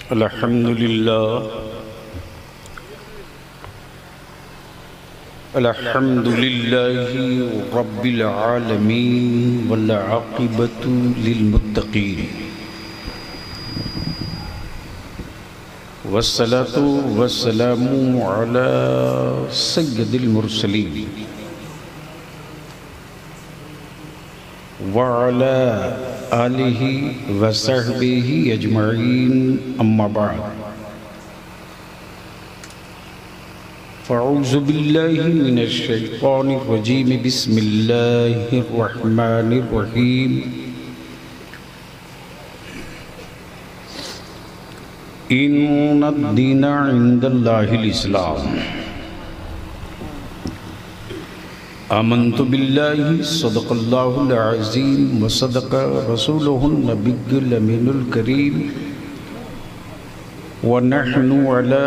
अल्हम्दुलिल्लाहि रब्बिल आलमीन वल आक़िबतु लिल मुत्तक़ीन वस्सलातु वस्सलामु अला सय्यदिल मुरसलीन व अला आलिहि व सहबिहि अजमईन अम्मा बाद फ़अऊज़ु बिल्लाहि मिनश शैतानिर रजीम बिस्मिल्लाहिर रहमानिर रहीम इन्नद-दीना इंदल्लाहिल इस्लाम आमन्तु बिल्लाहि सदक़ल्लाहुल अज़ीम व सदक़ रसूलुहुन नबियुल अमीनुल करीम व नहनु अला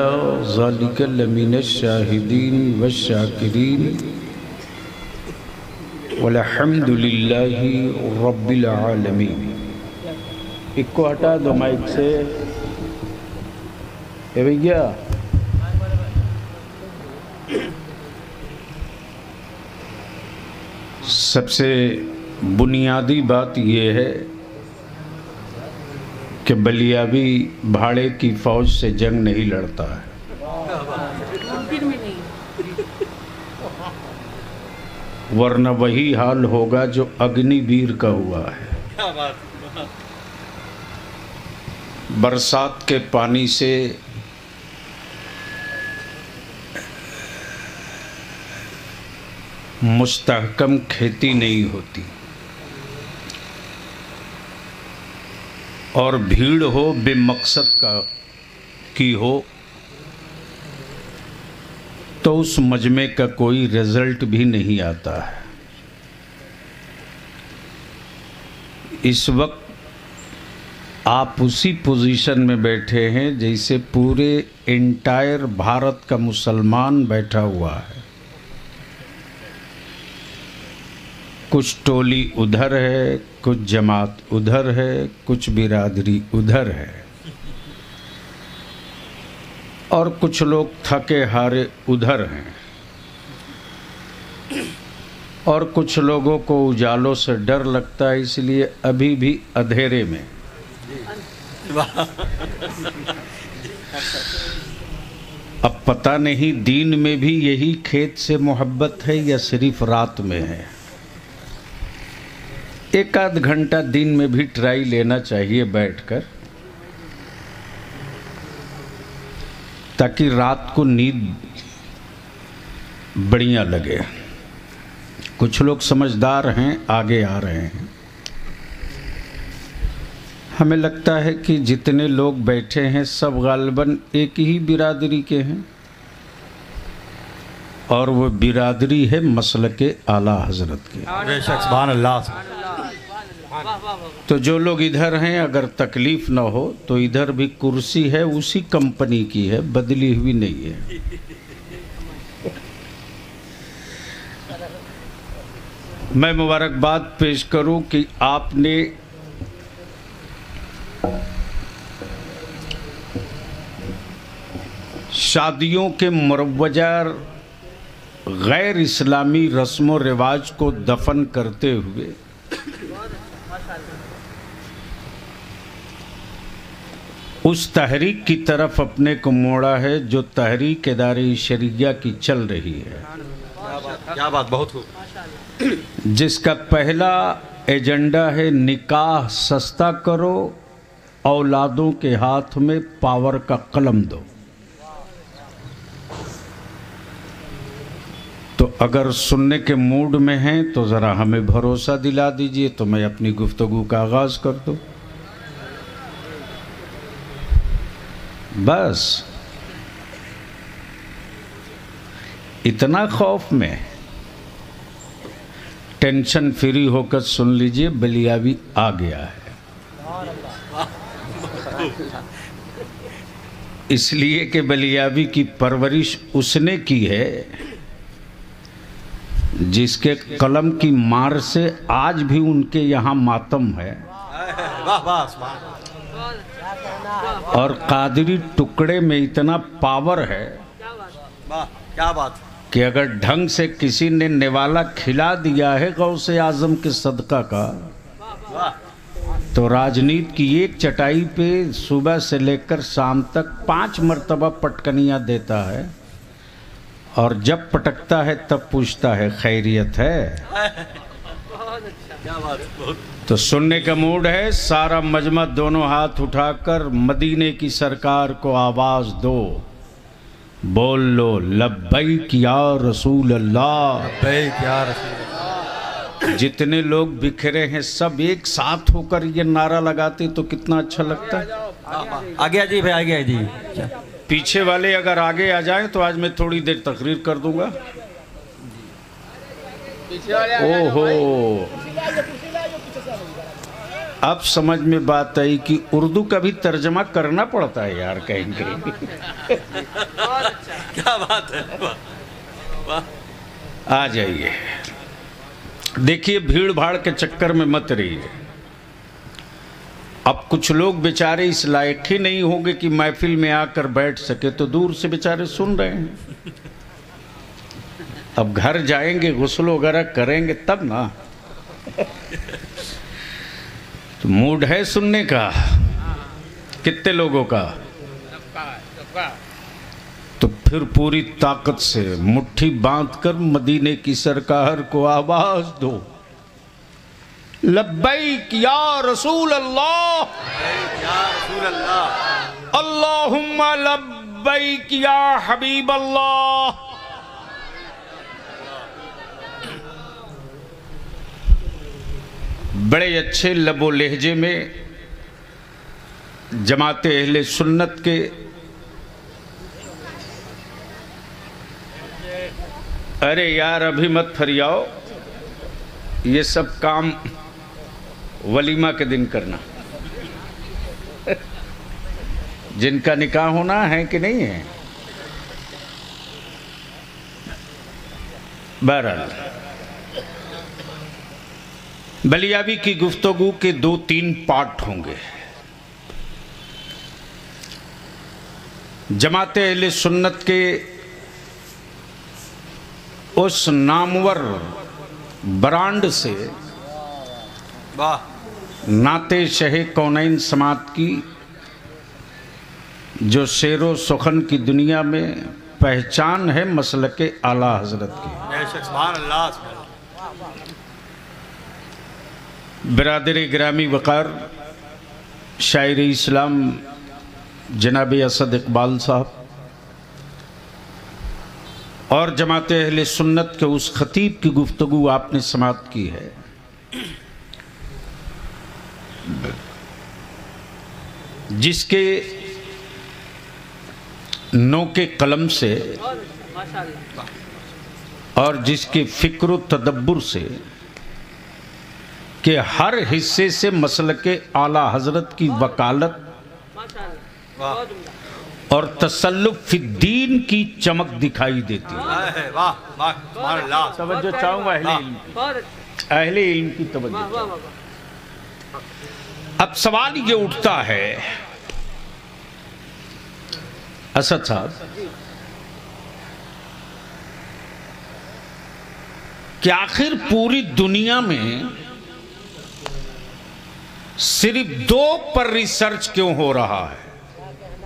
ज़ालिका लमिनश शाहिदीन व शाकिरीन वल्हम्दुलिल्लाहि रब्बिल आलमीन। इक्को हटा दो माइक से भैया। सबसे बुनियादी बात यह है कि बलियावी भाड़े की फौज से जंग नहीं लड़ता है, वरना वही हाल होगा जो अग्निवीर का हुआ है। बरसात के पानी से मुस्तहकम खेती नहीं होती और भीड़ हो बेमकसद की हो तो उस मजमे का कोई रिजल्ट भी नहीं आता है। इस वक्त आप उसी पोजीशन में बैठे हैं जैसे पूरे एंटायर भारत का मुसलमान बैठा हुआ है। कुछ टोली उधर है, कुछ जमात उधर है, कुछ बिरादरी उधर है और कुछ लोग थके हारे उधर हैं और कुछ लोगों को उजालों से डर लगता है, इसलिए अभी भी अंधेरे में। अब पता नहीं दिन में भी यही खेत से मोहब्बत है या सिर्फ रात में है। एक आध घंटा दिन में भी ट्राई लेना चाहिए बैठकर, ताकि रात को नींद बढ़िया लगे। कुछ लोग समझदार हैं, आगे आ रहे हैं। हमें लगता है कि जितने लोग बैठे हैं सब गालिबन एक ही बिरादरी के हैं और वो बिरादरी है मसलके आला हजरत के। सुभान अल्लाह। तो जो लोग इधर हैं, अगर तकलीफ ना हो तो इधर भी कुर्सी है, उसी कंपनी की है, बदली हुई नहीं है। मैं मुबारकबाद पेश करूं कि आपने शादियों के मुरव्वजा गैर इस्लामी रस्म व रिवाज को दफन करते हुए उस तहरीक की तरफ अपने को मोड़ा है जो तहरीक इदारे शरिया की चल रही है। क्या बात, बहुत खूब। जिसका पहला एजेंडा है निकाह सस्ता करो, औलादों के हाथ में पावर का कलम दो। तो अगर सुनने के मूड में हैं तो ज़रा हमें भरोसा दिला दीजिए तो मैं अपनी गुफ्तगू का आगाज़ कर दूँ। बस इतना खौफ में टेंशन फ्री होकर सुन लीजिए, बलियावी आ गया है। इसलिए कि बलियावी की परवरिश उसने की है जिसके कलम की मार से आज भी उनके यहाँ मातम है। वाह वाह। और कादरी टुकड़े में इतना पावर है वाह क्या बात। कि अगर ढंग से किसी ने निवाला खिला दिया है गौसे आजम के सदका का, वाह तो राजनीति की एक चटाई पे सुबह से लेकर शाम तक 5 मर्तबा पटकनियाँ देता है, और जब पटकता है तब पूछता है खैरियत है। क्या बात। बहुत तो सुनने का मूड है, सारा मजमा दोनों हाथ उठाकर मदीने की सरकार को आवाज दो, बोल लो लब्बैक या रसूल अल्लाह। क्या जितने लोग बिखरे हैं सब एक साथ होकर ये नारा लगाते तो कितना अच्छा लगता है। आ गया जी भाई, आ गया जी। पीछे वाले अगर आगे आ जाएं तो आज मैं थोड़ी देर तकरीर कर दूंगा। ओहो, अब समझ में बात आई कि उर्दू का भी तर्जमा करना पड़ता है यार कहेंगे। क्या बात है। वाह। आ जाइए, देखिए भीड़ भाड़ के चक्कर में मत रहिए। अब कुछ लोग बेचारे इस लायक ही नहीं होंगे कि महफिल में आकर बैठ सके, तो दूर से बेचारे सुन रहे हैं। अब घर जाएंगे, गुस्ल वगैरह करेंगे तब ना। तो मूड है सुनने का कितने लोगों का? तो फिर पूरी ताकत से मुट्ठी बांधकर मदीने की सरकार को आवाज दो, लब्बैक या रसूल अल्लाह, अल्लाहुम्मा लब्बैक या हबीब अल्लाह। बड़े अच्छे लबो लहजे में जमाते अहले सुन्नत के अरे यार अभी मत फरियाओ, ये सब काम वलीमा के दिन करना। जिनका निकाह होना है कि नहीं है। बहरहाल बलियाबी की गुफ्तगू के 2-3 पार्ट होंगे। जमाते अहले सुन्नत के उस नामवर ब्रांड से वाह नाते शहे कौनैन समात की, जो शेरो सुखन की दुनिया में पहचान है मसलके आला हजरत की। सुभान अल्लाह। बिरादर ग्रामी वक़ार शायर इस्लाम जनाब असद इकबाल साहब और जमात अहले सुन्नत के उस खतीब की गुफ्तगू आपने समात की है, जिसके नो के कलम से और जिसके फिक्र तदब्बुर से कि हर हिस्से से मसलके आला हजरत की वकालत और तसल्लुफ फिद्दीन की चमक दिखाई देती है। वाह वाह सुभान अल्लाह। तवज्जो चाहूंगा अहले इल्म की तवज्जो। अब सवाल ये उठता है असद साहब कि आखिर पूरी दुनिया में सिर्फ 2 पर रिसर्च क्यों हो रहा है?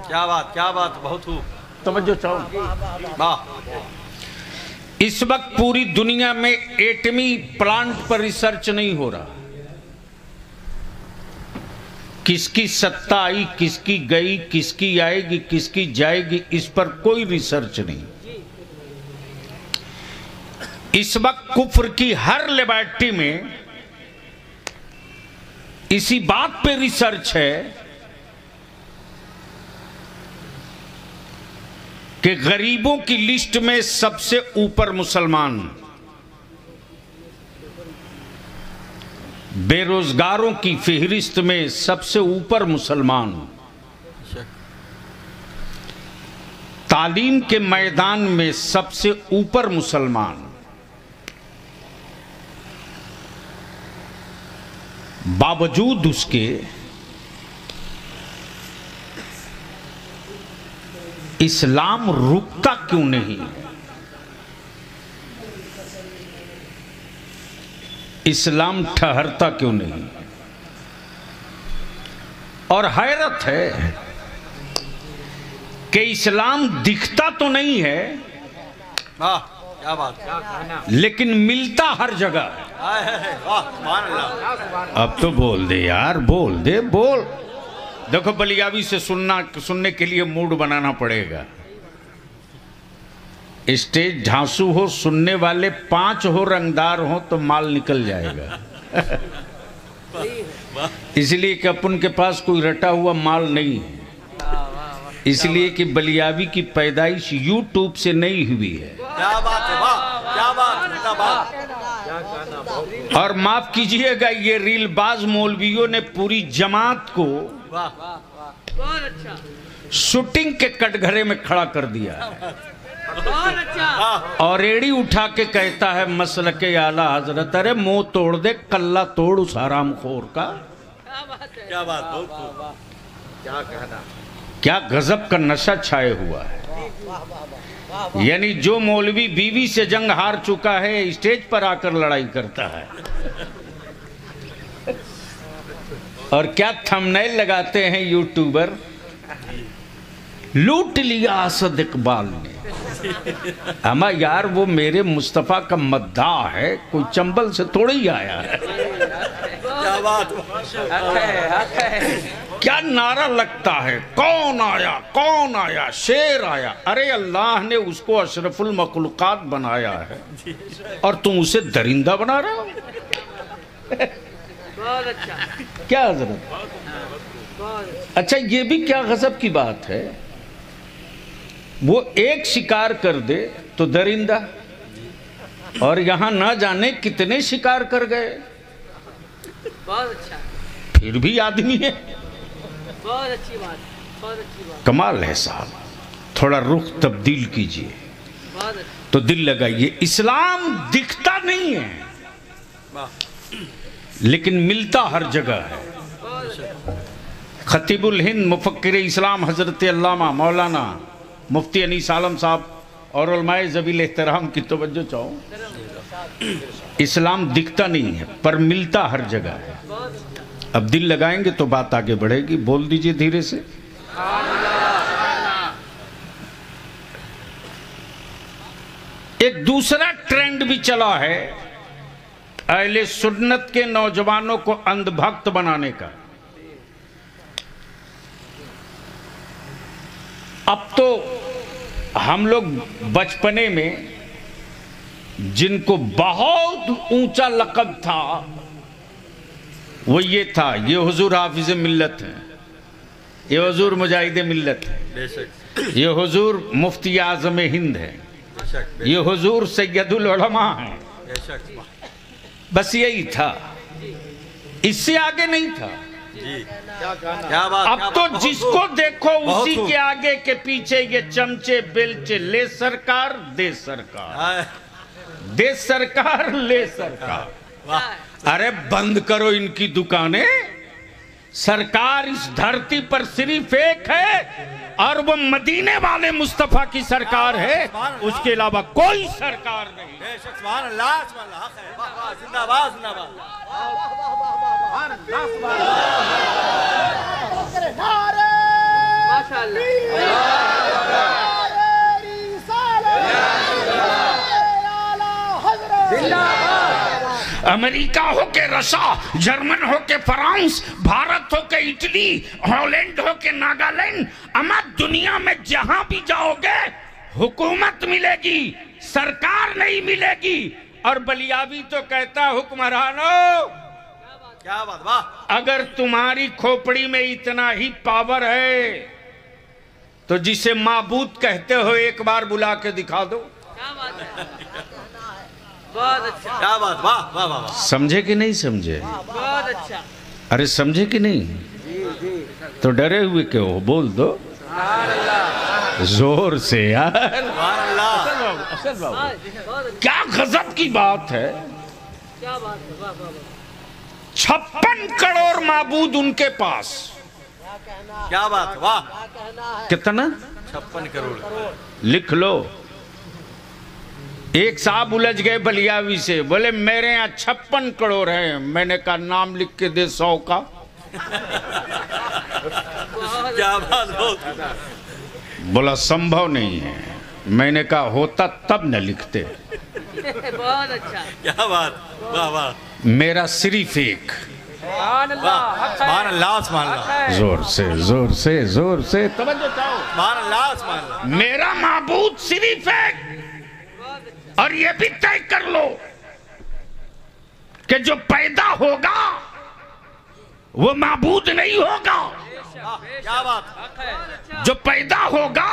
क्या बात बहुत खूब। तवज्जो चाहूंगा। वाह। इस वक्त पूरी दुनिया में एटमी प्लांट पर रिसर्च नहीं हो रहा। किसकी सत्ता आई, किसकी गई, किसकी आएगी, किसकी जाएगी, इस पर कोई रिसर्च नहीं। इस वक्त कुफ्र की हर लेबोरेटरी में इसी बात पे रिसर्च है कि गरीबों की लिस्ट में सबसे ऊपर मुसलमान, बेरोजगारों की फिहरिस्त में सबसे ऊपर मुसलमान, तालीम के मैदान में सबसे ऊपर मुसलमान, बावजूद उसके इस्लाम रुकता क्यों नहीं? इस्लाम ठहरता क्यों नहीं? और हैरत है कि इस्लाम दिखता तो नहीं है, वाह क्या बात, लेकिन मिलता हर जगह है। वाह सुभान अल्लाह। अब तो बोल दे यार, बोल दे, बोल। देखो बलियावी से सुनने के लिए मूड बनाना पड़ेगा। स्टेज झांसू हो, सुनने वाले 5 हो, रंगदार हो तो माल निकल जाएगा। इसलिए कि अपन के पास कोई रटा हुआ माल नहीं है, इसलिए कि बलियावी की पैदाइश यूट्यूब से नहीं हुई है। क्या बात है, वाह क्या बात, जिंदाबाद। और माफ कीजिएगा, ये रीलबाज मौलवियों ने पूरी जमात को शूटिंग के कटघरे में खड़ा कर दिया है। और एड़ी उठा के कहता है मसलके आला हजरत, अरे मुंह तोड़ दे, कल्ला तोड़ उस हराम खोर का। क्या बात, बहुत खूब। क्या कहना, क्या गजब का नशा छाए हुआ है। यानी जो मौलवी बीवी से जंग हार चुका है, स्टेज पर आकर लड़ाई करता है। और क्या थंबनेल लगाते हैं यूट्यूबर, लूट लिया असद इकबाल ने। अमा यार, वो मेरे मुस्तफा का मद्दाह है, कोई चंबल से थोड़ी ही आया है। क्या बात, क्या नारा लगता है, कौन आया, कौन आया, शेर आया। अरे अल्लाह ने उसको अशरफुल मखलूकात बनाया है और तुम उसे दरिंदा बना रहे हो। क्या हजरत, अच्छा ये भी क्या गजब की बात है, वो एक शिकार कर दे तो दरिंदा, और यहां ना जाने कितने शिकार कर गए, बहुत अच्छा, फिर भी आदमी है। बहुत अच्छी बात, बहुत अच्छी बात। कमाल है साहब, थोड़ा रुख तब्दील कीजिए बहुत अच्छा। तो दिल लगाइए। इस्लाम दिखता नहीं है, लेकिन मिलता हर जगह है। खतीबुल हिंद मुफक्किर इस्लाम हजरत अल्लामा मौलाना मुफ्ती अनीस आलम साहब और उलमाए ज़बील एहतराम की तवज्जो चाहो, इस्लाम दिखता नहीं है पर मिलता हर जगह है। अब दिल लगाएंगे तो बात आगे बढ़ेगी। बोल दीजिए धीरे से। एक दूसरा ट्रेंड भी चला है अहले सुन्नत के नौजवानों को अंधभक्त बनाने का। अब तो हम लोग बचपने में जिनको बहुत ऊंचा लक़ब था वो ये था, ये हुजूर हाफिज़ मिल्लत है, ये हुजूर मुजाहिद मिल्लत है, ये हुजूर मुफ्ती आज़म हिंद है, ये हुजूर सैयदुल उलमा है। बस यही था, इससे आगे नहीं था। क्या बात। अब तो जिसको देखो उसी के आगे के पीछे ये चमचे बेलचे, ले सरकार दे सरकार, दे सरकार ले सरकार। अरे बंद करो इनकी दुकानें। सरकार इस धरती पर सिर्फ एक है और वो मदीने वाले मुस्तफा की सरकार है, उसके अलावा कोई सरकार नहीं। जिंदाबाद जिंदाबाद। अमेरिका हो के रसा, जर्मन हो के फ्रांस, भारत हो के इटली, हॉलैंड हो के नागालैंड, अमा दुनिया में जहां भी जाओगे हुकूमत मिलेगी, सरकार नहीं मिलेगी। और बलियावी तो कहता हुक्मरानो, क्या बात, वाह। अगर तुम्हारी खोपड़ी में इतना ही पावर है तो जिसे माबूद कहते हो एक बार बुला के दिखा दो। क्या बात है, बहुत अच्छा, क्या बात, वाह वाह वाह। समझे कि नहीं समझे? बहुत अच्छा। अरे समझे कि नहीं? तो डरे हुए क्यों हो? बोल दो जोर से यार। असल बाबू, क्या गजब की बात है। क्या बात है, वाह वाह। 56 करोड़ माबूद उनके पास। क्या बात, वाह। कितना? 56 करोड़। लिख लो। एक साहब उलझ गए बलियावी से, बोले मेरे यहाँ 56 करोड़ हैं। मैंने कहा नाम लिख के दे 100 का। क्या बात हो। बोला संभव नहीं है। मैंने कहा होता तब न लिखते। बहुत अच्छा। क्या बात, वाह वाह। मेरा सिर्फ एक, सुभान अल्लाह, सुभान अल्लाह, जोर से जोर से जोर से तवज्जो चाहो। सुभान अल्लाह, सुभान अल्लाह। मेरा माबूद सिर्फ एक, और ये भी तय कर लो कि जो पैदा होगा वो माबूद नहीं होगा। क्या बात। जो पैदा होगा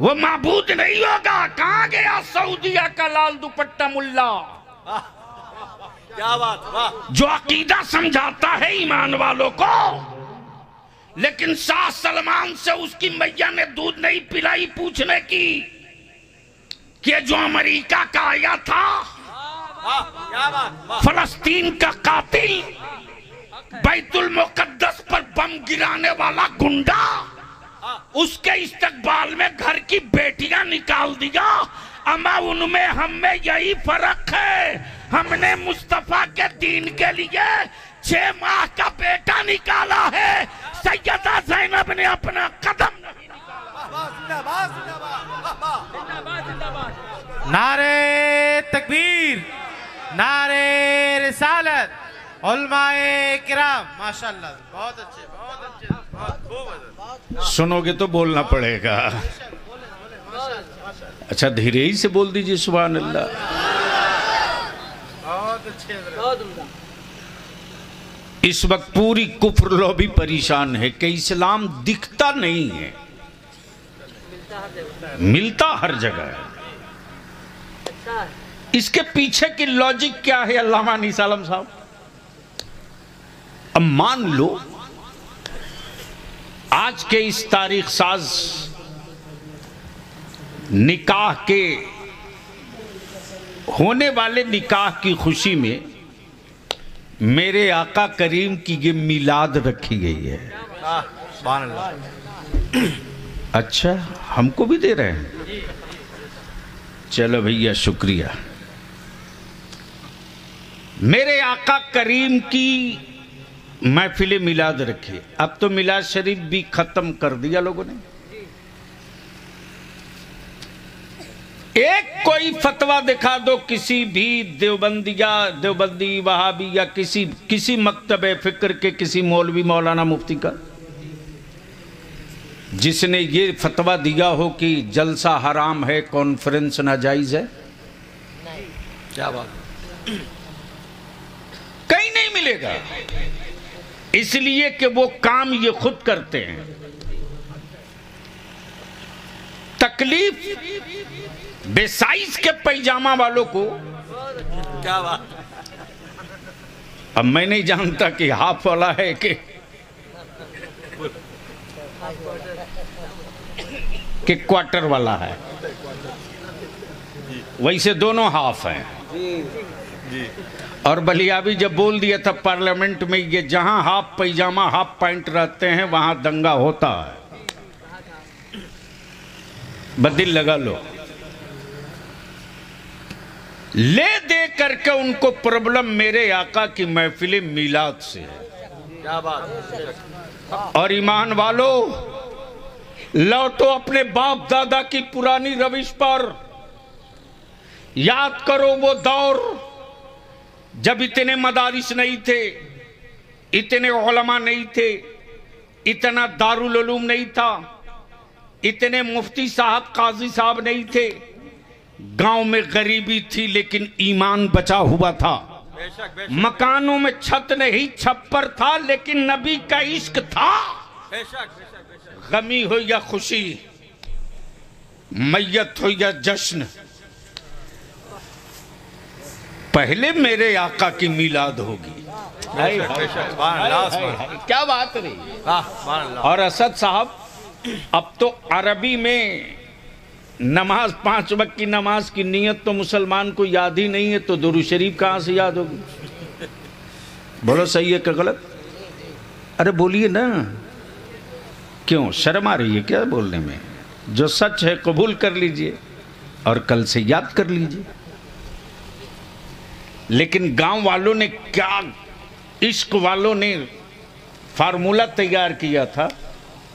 वो माबूद नहीं होगा। कहाँ गया सऊदिया का लाल दुपट्टा मुल्ला, क्या बात, वाह। जो अकीदा समझाता है ईमान वालों को, लेकिन शाह सलमान से उसकी मैया ने दूध नहीं पिलाई पूछने की कि जो अमेरिका का आया था, वाह, क्या बात, वाह। फलस्तीन का कातिल, बैतुल मुकद्दस पर बम गिराने वाला गुंडा, उसके इस्तकबाल में घर की बेटियां निकाल दिया। अमा उनमें हम में यही फर्क है, हमने मुस्तफा के दीन के लिए 6 माह का बेटा निकाला है। सैयदा ज़ैनब ने अपना कदम नहीं निकाला। नारे तकबीर, नारे रिसालत, उलमाए किराम, माशाल्लाह, बहुत अच्छे, बहुत अच्छे, बहुत खूब। सुनोगे तो बोलना पड़ेगा। अच्छा धीरे ही से बोल दीजिए सुभान अल्लाह। बहुत अच्छे। बहुत उम्दा। इस वक्त पूरी कुफ्र लॉबी परेशान है कि इस्लाम दिखता नहीं है, मिलता हर जगह है। अच्छा है। इसके पीछे की लॉजिक क्या है अल्लामा अनीस आलम साहब? अब मान लो आज के इस तारीख साज निकाह के होने वाले निकाह की खुशी में मेरे आका करीम की ये मिलाद रखी गई है। सुभान अल्लाह। अच्छा हमको भी दे रहे हैं, चलो भैया शुक्रिया। मेरे आका करीम की महफिल मिलाद रखी। अब तो मिलाद शरीफ भी खत्म कर दिया लोगों ने। एक कोई फतवा दिखा दो किसी भी देवबंदी वहाबी या किसी मकतबे फिक्र के किसी मौलवी मौलाना मुफ्ती का, जिसने ये फतवा दिया हो कि जलसा हराम है, कॉन्फ्रेंस नाजायज है। क्या बात। कहीं नहीं मिलेगा, इसलिए कि वो काम ये खुद करते हैं। तकलीफ बेसाइज के पैजामा वालों को। क्या बात। अब मैं नहीं जानता कि हाफ वाला है कि क्वार्टर वाला है। वैसे दोनों हाफ हैं। जी। और बलियाबी जब बोल दिया था पार्लियामेंट में, ये जहां हाफ पैजामा हाफ पैंट रहते हैं वहां दंगा होता है। बदिल लगा लो। ले दे करके उनको प्रॉब्लम मेरे आका की महफिल मिलाद से है। क्या बात। और ईमान वालों, लौटो अपने बाप दादा की पुरानी रविश पर। याद करो वो दौर जब इतने मदारिस नहीं थे, इतने उलमा नहीं थे, इतना दारुल उलूम नहीं था, इतने मुफ्ती साहब काजी साहब नहीं थे। गांव में गरीबी थी लेकिन ईमान बचा हुआ था। बेशक बेशक मकानों में छत नहीं छप्पर था लेकिन नबी का इश्क था। बेशक बेशक बेशक। गमी हो या खुशी, मैयत हो या जश्न, पहले मेरे आका की मिलाद होगी। बेशक। सुभान अल्लाह, सुभान अल्लाह। क्या बात रही। वाह, सुभान अल्लाह। और असद साहब, अब तो अरबी में नमाज 5 वक्त की नमाज की नियत तो मुसलमान को याद ही नहीं है, तो दुरूद शरीफ कहाँ से याद होगी? बोलो सही है कि गलत? अरे बोलिए ना। क्यों शर्म आ रही है क्या बोलने में? जो सच है कबूल कर लीजिए और कल से याद कर लीजिए। लेकिन गांव वालों ने क्या, इश्क वालों ने फार्मूला तैयार किया था,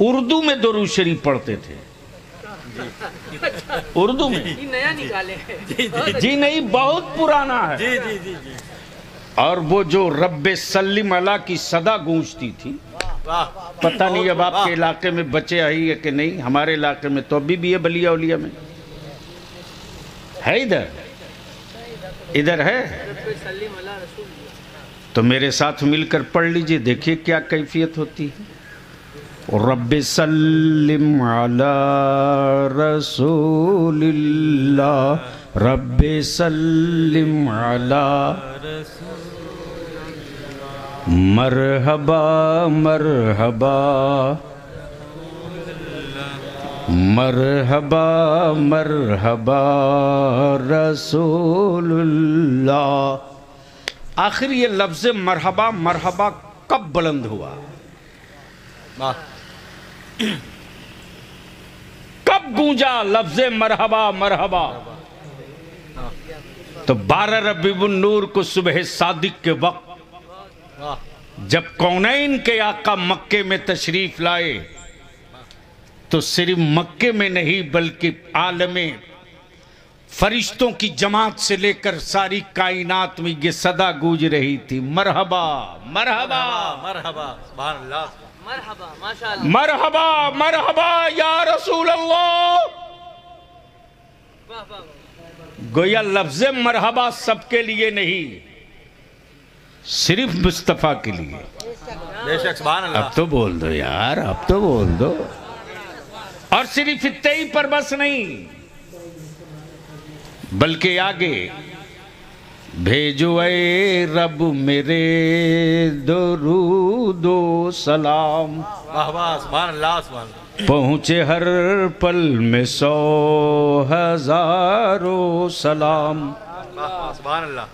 उर्दू में दुरूद शरीफ पढ़ते थे। उर्दू में नया निकाले जी नहीं, बहुत पुराना है। जी जी जी जी। और वो जो रब्बे सल्लिम अला की सदा गूंजती थी, वाह, पता नहीं अब आपके इलाके में बचे आई है कि नहीं। हमारे इलाके में तो अभी भी है, बलिया उलिया में है। इधर है तो मेरे साथ मिलकर पढ़ लीजिए, देखिए क्या कैफियत होती है। रब्बे सल्लिम अला रसूलिल्लाह, रब्बे सल्लिम अला मरहबा मरहबा मरहबा मरहबा रसूलुल्लाह। आखिर ये लफ्ज़ मरहबा मरहबा कब बुलंद हुआ? वाह, कब गूंजा लफ्ज़ मरहबा मरहबा? तो 12 रबीउन नूर को सुबह सादिक के वक्त, वाह, जब कौनैन के आका मक्के में तशरीफ लाए, तो सिर्फ मक्के में नहीं बल्कि आलमे फरिश्तों की जमात से लेकर सारी कायनात में ये सदा गूंज रही थी, मरहबा मरहबा मरहबा, सुभान अल्लाह, मरहबा, माशाअल्लाह, मरहबा मरहबा या रसूल अल्लाह। वाह वाह। गोया लफ्ज़ मरहबा सबके लिए नहीं, सिर्फ मुस्तफ़ा के लिए। बेशक, सुभान अल्लाह। अब तो बोल दो यार, अब तो बोल दो। और सिर्फ इतने ही पर बस नहीं, बल्कि आगे भेजो ए रब मेरे दरूदो सलाम, वाह वाह, सुभान अल्लाह, सुभान अल्लाह। पहुंचे हर पल में 100,000 सलाम। वाह वाह, सुभान अल्लाह।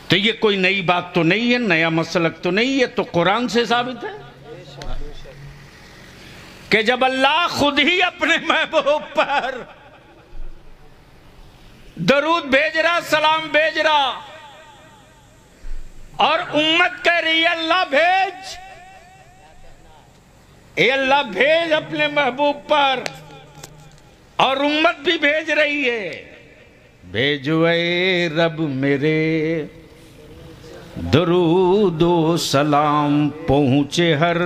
तो ये कोई नई बात तो नहीं है, नया मसलक तो नहीं है, तो कुरान से साबित है कि जब अल्लाह खुद ही अपने महबूब पर दरूद भेज रहा, सलाम भेज रहा, और उम्मत कह रही है अल्लाह भेज, ए अल्लाह भेज अपने महबूब पर, और उम्मत भी भेज रही है, भेजो ए रब मेरे दरूदो सलाम, पहुंचे हर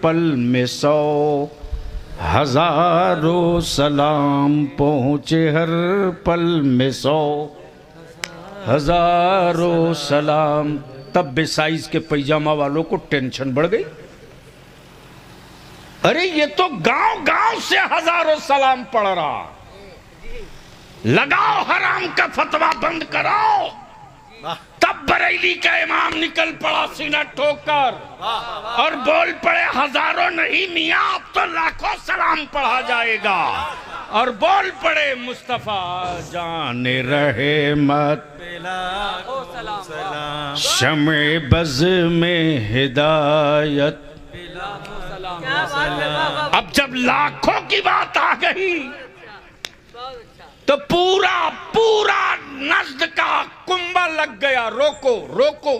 पल में 100,000 सलाम, पहुंचे हर पल में 100,000 सलाम। तब बेसाइज के पैजामा वालों को टेंशन बढ़ गई, अरे ये तो गांव गांव से हजारों सलाम पड़ रहा, लगाओ हराम का फतवा बंद कराओ। तब बरेली का इमाम निकल पड़ा सीना ठोकर और बोल पड़े, हजारों नहीं मियां, अब तो लाखों सलाम पढ़ा जाएगा। और बोल पड़े, मुस्तफा जाने रहे मत शमे बज़ में हिदायत। अब जब लाखों की बात आ गई तो पूरा पूरा नस्द का कुंभा लग गया, रोको रोको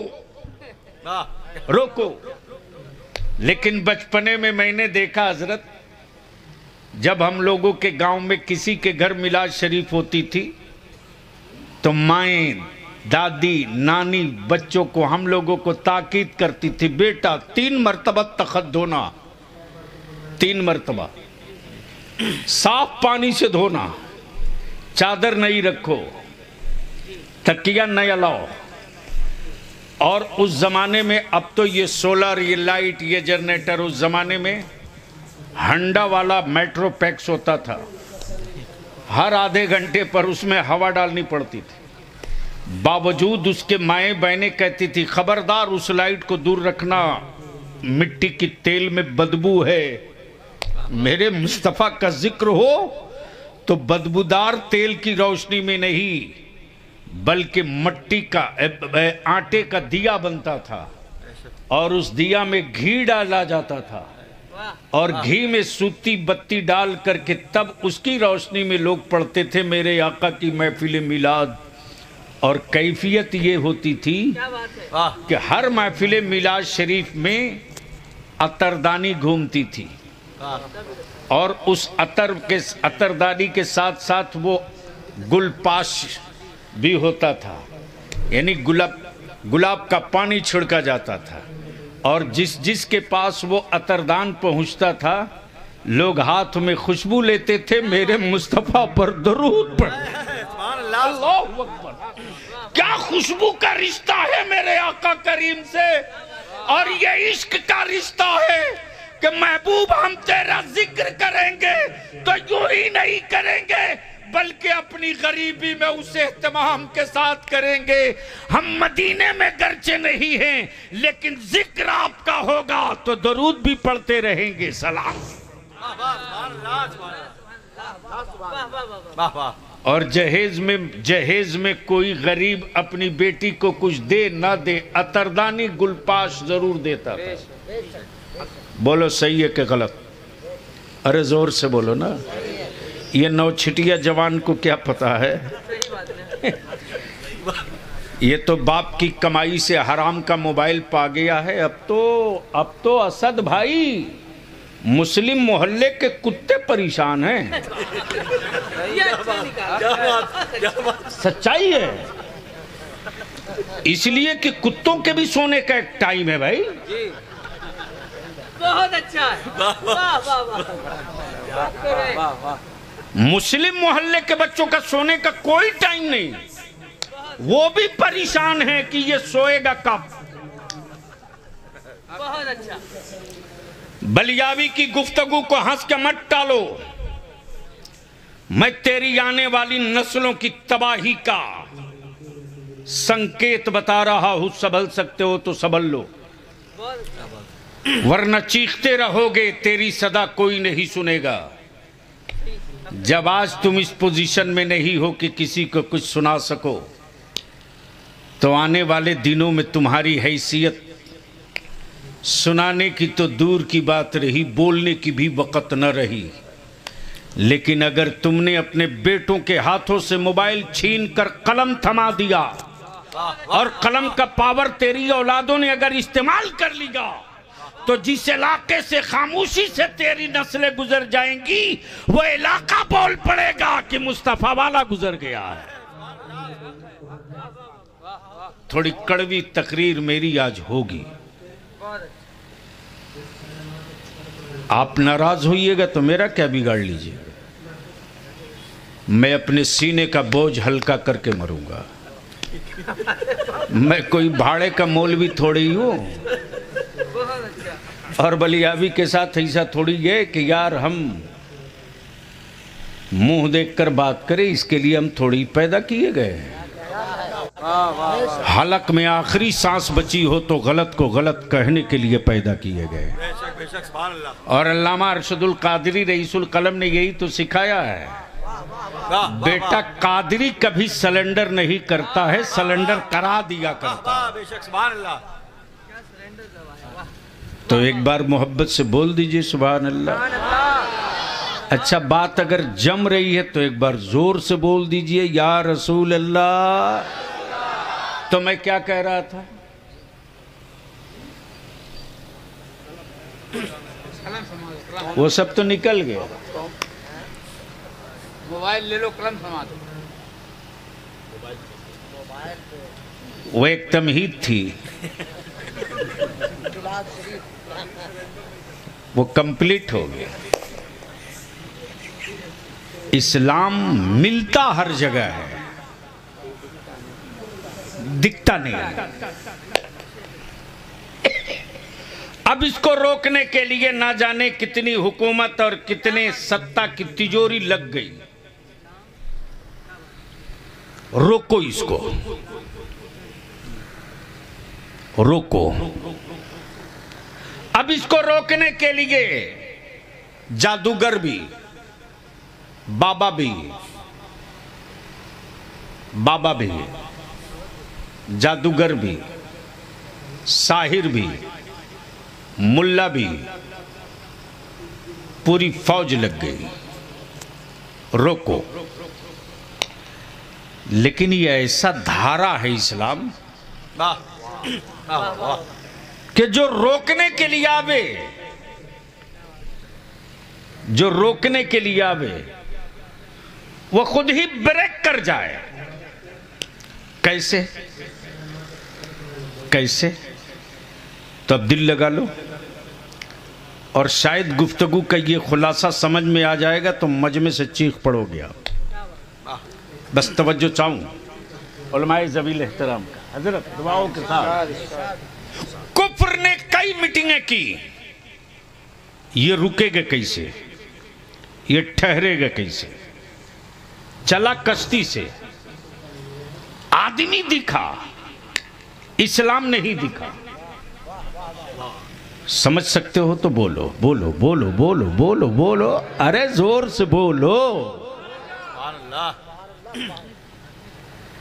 रोको। लेकिन बचपने में मैंने देखा हजरत, जब हम लोगों के गांव में किसी के घर मिलाद शरीफ होती थी तो माएं, दादी, नानी बच्चों को, हम लोगों को ताकीद करती थी, बेटा 3 मरतबा तखत धोना, 3 मरतबा साफ पानी से धोना, चादर नहीं रखो, तकिया नहीं लाओ। और उस जमाने में, अब तो ये सोलर, ये लाइट, ये जनरेटर, उस जमाने में हंडा वाला मेट्रो पैक्स होता था, हर आधे घंटे पर उसमें हवा डालनी पड़ती थी। बावजूद उसके माएँ बहनें कहती थी, खबरदार उस लाइट को दूर रखना, मिट्टी की तेल में बदबू है। मेरे मुस्तफ़ा का जिक्र हो तो बदबूदार तेल की रोशनी में नहीं, बल्कि मट्टी का, आटे का दिया बनता था और उस दिया में घी डाला जाता था और घी में सूती बत्ती डाल करके तब उसकी रोशनी में लोग पढ़ते थे मेरे आका की महफिल मिलाद। और कैफियत ये होती थी कि हर महफिल मिलाद शरीफ में अतरदानी घूमती थी और उस अतरदानी के साथ साथ वो गुलपाश भी होता था, यानी गुलाब का पानी छिड़का जाता था। और जिसके पास वो अतरदान पहुंचता था लोग हाथ में खुशबू लेते थे, मेरे मुस्तफा पर दरूद पढ़ते। अल्लाहु अकबर। क्या खुशबू का रिश्ता है मेरे आका करीम से, और ये इश्क का रिश्ता है कि महबूब हम तेरा जिक्र करेंगे तो यूं ही नहीं करेंगे बल्कि अपनी गरीबी में उसे एहतमाम के साथ करेंगे। हम मदीने में गर्चे नहीं हैं लेकिन जिक्र आपका होगा तो दरूद भी पढ़ते रहेंगे। सलाम। और जहेज में कोई गरीब अपनी बेटी को कुछ दे ना दे, अतरदानी गुलपाश जरूर देता था। बोलो सही है कि गलत? अरे जोर से बोलो ना, ये नौछिटिया जवान को क्या पता है। ये तो बाप की कमाई से हराम का मोबाइल पा गया है। अब तो असद भाई मुस्लिम मोहल्ले के कुत्ते परेशान हैं। सच्चाई है, इसलिए कि कुत्तों के भी सोने का एक टाइम है भाई। बहुत अच्छा है। मुस्लिम मोहल्ले के बच्चों का सोने का कोई टाइम नहीं, वो भी परेशान है कि ये सोएगा कब। बहुत अच्छा। बलियावी की गुफ्तगू को हंस के मत टालो। मैं तेरी आने वाली नस्लों की तबाही का संकेत बता रहा हूं। संभल सकते हो तो संभल लो, वरना चीखते रहोगे, तेरी सदा कोई नहीं सुनेगा। जब आज तुम इस पोजीशन में नहीं हो कि किसी को कुछ सुना सको, तो आने वाले दिनों में तुम्हारी हैसियत सुनाने की तो दूर की बात रही, बोलने की भी वक़्त न रही। लेकिन अगर तुमने अपने बेटों के हाथों से मोबाइल छीन कर कलम थमा दिया और कलम का पावर तेरी औलादों ने अगर इस्तेमाल कर लिया, तो जिस इलाके से खामोशी से तेरी नस्लें गुजर जाएंगी वो इलाका बोल पड़ेगा कि मुस्तफा वाला गुजर गया है। थोड़ी कड़वी तकरीर मेरी आज होगी, आप नाराज होइएगा तो मेरा क्या बिगाड़ लीजिए। मैं अपने सीने का बोझ हल्का करके मरूंगा। मैं कोई भाड़े का मौलवी थोड़ी हूं। और बलियावी के साथ ऐसा थोड़ी है कि यार हम मुंह देखकर बात करें, इसके लिए हम थोड़ी पैदा किए गए हैं। हलक में आखिरी सांस बची हो तो गलत को गलत कहने के लिए पैदा किए गए। और अल्लामा अरशदुल कादरी रईसुल कलम ने यही तो सिखाया है, बेटा कादरी कभी सिलेंडर नहीं करता है, सिलेंडर करा दिया करता है। तो एक बार मोहब्बत से बोल दीजिए सुभान अल्लाह। अच्छा, बात अगर जम रही है तो एक बार जोर से बोल दीजिए या रसूल अल्लाह। तो मैं क्या कह रहा था? वो सब तो निकल गया। मोबाइल ले लो, कलम थमा दो। वो एक तमहीद थी, वो कंप्लीट हो गया। इस्लाम मिलता हर जगह है, दिखता नहीं। अब इसको रोकने के लिए ना जाने कितनी हुकूमत और कितने सत्ता की तिजोरी लग गई। रोको इसको, रोको। अब इसको रोकने के लिए जादूगर भी, बाबा भी, जादूगर भी, साहिर भी, मुल्ला भी, पूरी फौज लग गई, रोको। लेकिन ये ऐसा धारा है इस्लाम कि जो रोकने के लिए आवे, जो रोकने के लिए आवे वो खुद ही ब्रेक कर जाए। कैसे कैसे? तो अब दिल लगा लो और शायद गुफ्तगू का ये खुलासा समझ में आ जाएगा तो मजमे से चीख पड़ोगे आप। बस तवज्जो चाहूं उलमाए ज़वील एहतराम का, हजरत दुआओं के साथ। कुफ्र ने कई मीटिंगें की, ये रुकेगा कैसे, ये ठहरेगा कैसे? चला कश्ती से, आदमी दिखा, इस्लाम नहीं दिखा। समझ सकते हो तो बोलो बोलो बोलो बोलो बोलो बोलो, अरे जोर से बोलो।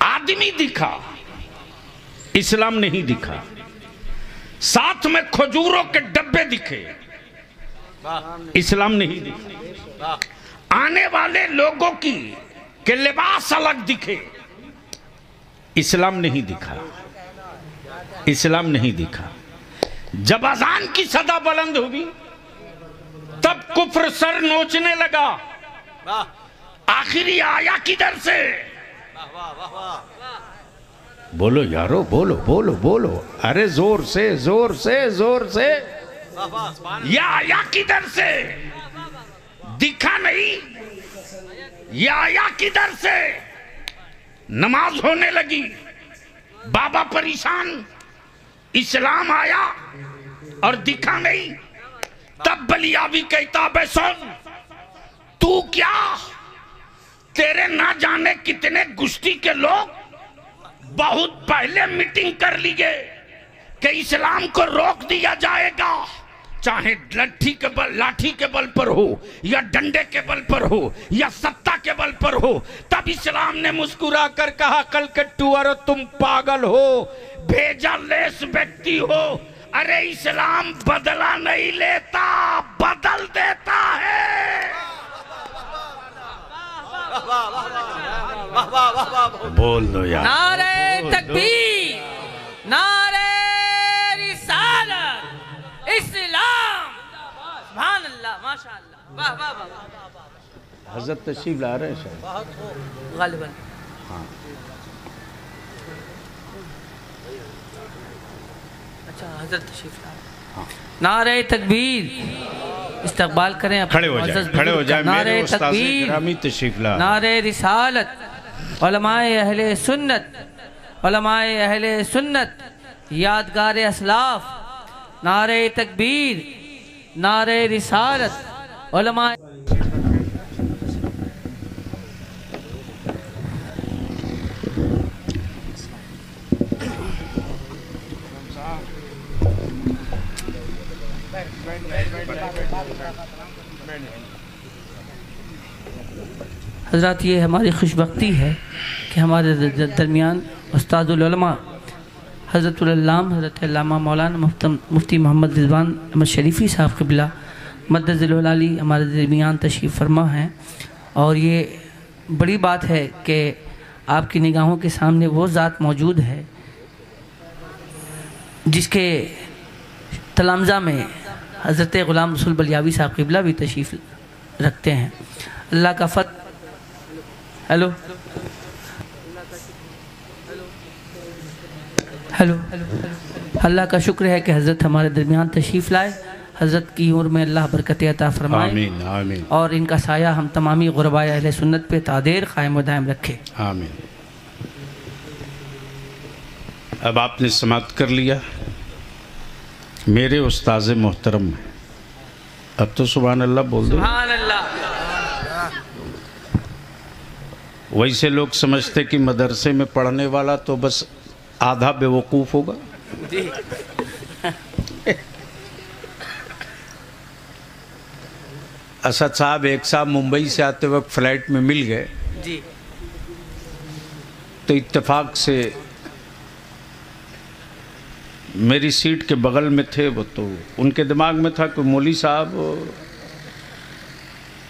आदमी दिखा, इस्लाम नहीं दिखा। साथ में खजूरों के डब्बे दिखे, इस्लाम नहीं दिखा। आने वाले लोगों की के लिबास अलग दिखे, इस्लाम नहीं दिखा, इस्लाम नहीं दिखा। जब अजान की सदा बुलंद हुई तब कुफ्र सर नोचने लगा। आखिरी आया किधर से? बोलो यारो, बोलो बोलो बोलो, अरे जोर से जोर से जोर से। या आया किधर से? दिखा नहीं। या आया किधर से? नमाज होने लगी, बाबा परेशान, इस्लाम आया और दिखा नहीं। तब बलियावी कहता, बे सुन, तू क्या, तेरे ना जाने कितने गुश्ती के लोग बहुत पहले मीटिंग कर लिए कि इस्लाम को रोक दिया जाएगा, चाहे लाठी के बल पर हो या डंडे के बल पर हो या सत्ता के बल पर हो। तब इस्लाम ने मुस्कुरा कर कहा, कल कट्टू, अरे तुम पागल हो, भेजा लेस व्यक्ति हो। अरे इस्लाम बदला नहीं लेता, बदल देता है। बोल दो यार। नारे तकबीर, नारे रिसालत, इस्लाम, सुभान अल्लाह, माशाअल्लाह, वाह वाह वाह। हजरत तशरीफ ला रहे हैं शायद, गालिबन। हाँ। अच्छा, हजरत तशरीफ ला। नारे तकबीर, इस्तकबाल करें। खड़े हो जाए, खड़े हो जाए। नारे तकबीर, तशरीफ ला। नारे रिसालत, उलमाए अहले सुन्नत, उलमाए अहले सुन्नत, यादगार असलाफ। नारे तकबीर, नारे रिसालत, उलमाए। हज़रात, ये हमारी खुशबख्ती है कि हमारे दरमियान उस्तादुल उलमा हज़रतुल अल्लाम हज़रत अल्लामा मौलाना मुफ्ती मोहम्मद रिज़वान अहमद शरीफ़ी साहब क़िबला मद्दज़िल आली हमारे दरमियान तशरीफ़ फरमा हैं। और ये बड़ी बात है कि आपकी निगाहों के सामने वो ज़ात मौजूद है जिसके तलमज़ा में हज़रत ग़ुलाम रसूल बलियावी साहब क़िबला भी तशरीफ़ रखते हैं। अल्लाह का फ़त हेलो हेलो अल्लाह का शुक्र है कि हज़रत हमारे दरमियान तशरीफ़ लाए। हज़रत की उम्र में अल्लाह बरकत अता फरमाए, आमीन आमीन। और इनका साया हम तमामी गुरबाए अहले सुन्नत पे तादेर कायम व दायम रखे, आमीन। अब आपने समाप्त कर लिया, मेरे उस्ताज़ मोहतरम हैं, अब तो सुभान अल्लाह बोल दो। सुभान अल्लाह। वैसे लोग समझते कि मदरसे में पढ़ने वाला तो बस आधा बेवकूफ़ होगा। जी असद साहब एक साहब मुंबई से आते वक्त फ़्लाइट में मिल गए, जी तो इत्तेफाक से मेरी सीट के बगल में थे वो, तो उनके दिमाग में था कि मौली साहब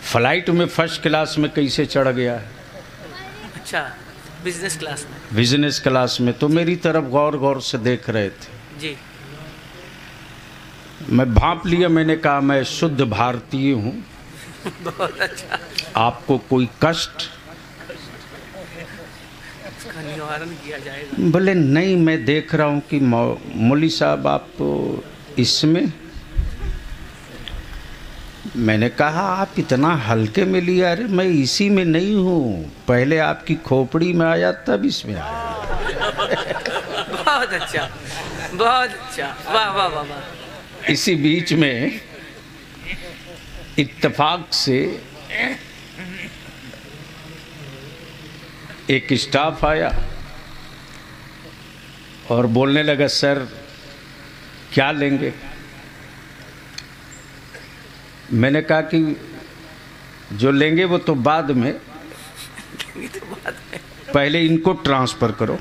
फ्लाइट में फर्स्ट क्लास में कैसे चढ़ गया है? अच्छा, बिजनेस क्लास में? बिजनेस क्लास में। तो मेरी तरफ गौर गौर से देख रहे थे जी। मैं भांप लिया, मैंने कहा मैं शुद्ध भारतीय हूँ। बहुत अच्छा। आपको कोई कष्ट? उसका निवारण किया जाएगा। बोले नहीं, मैं देख रहा हूँ कि मौली साहब आप इसमें। मैंने कहा आप इतना हल्के में लिया? अरे मैं इसी में नहीं हूँ, पहले आपकी खोपड़ी में आया तब इसमें आया। बहुत अच्छा, बहुत अच्छा, वाह वाह वाह वाह। इसी बीच में इत्तेफाक से एक स्टाफ आया और बोलने लगा सर क्या लेंगे? मैंने कहा कि जो लेंगे वो तो बाद में, पहले इनको ट्रांसफ़र करो।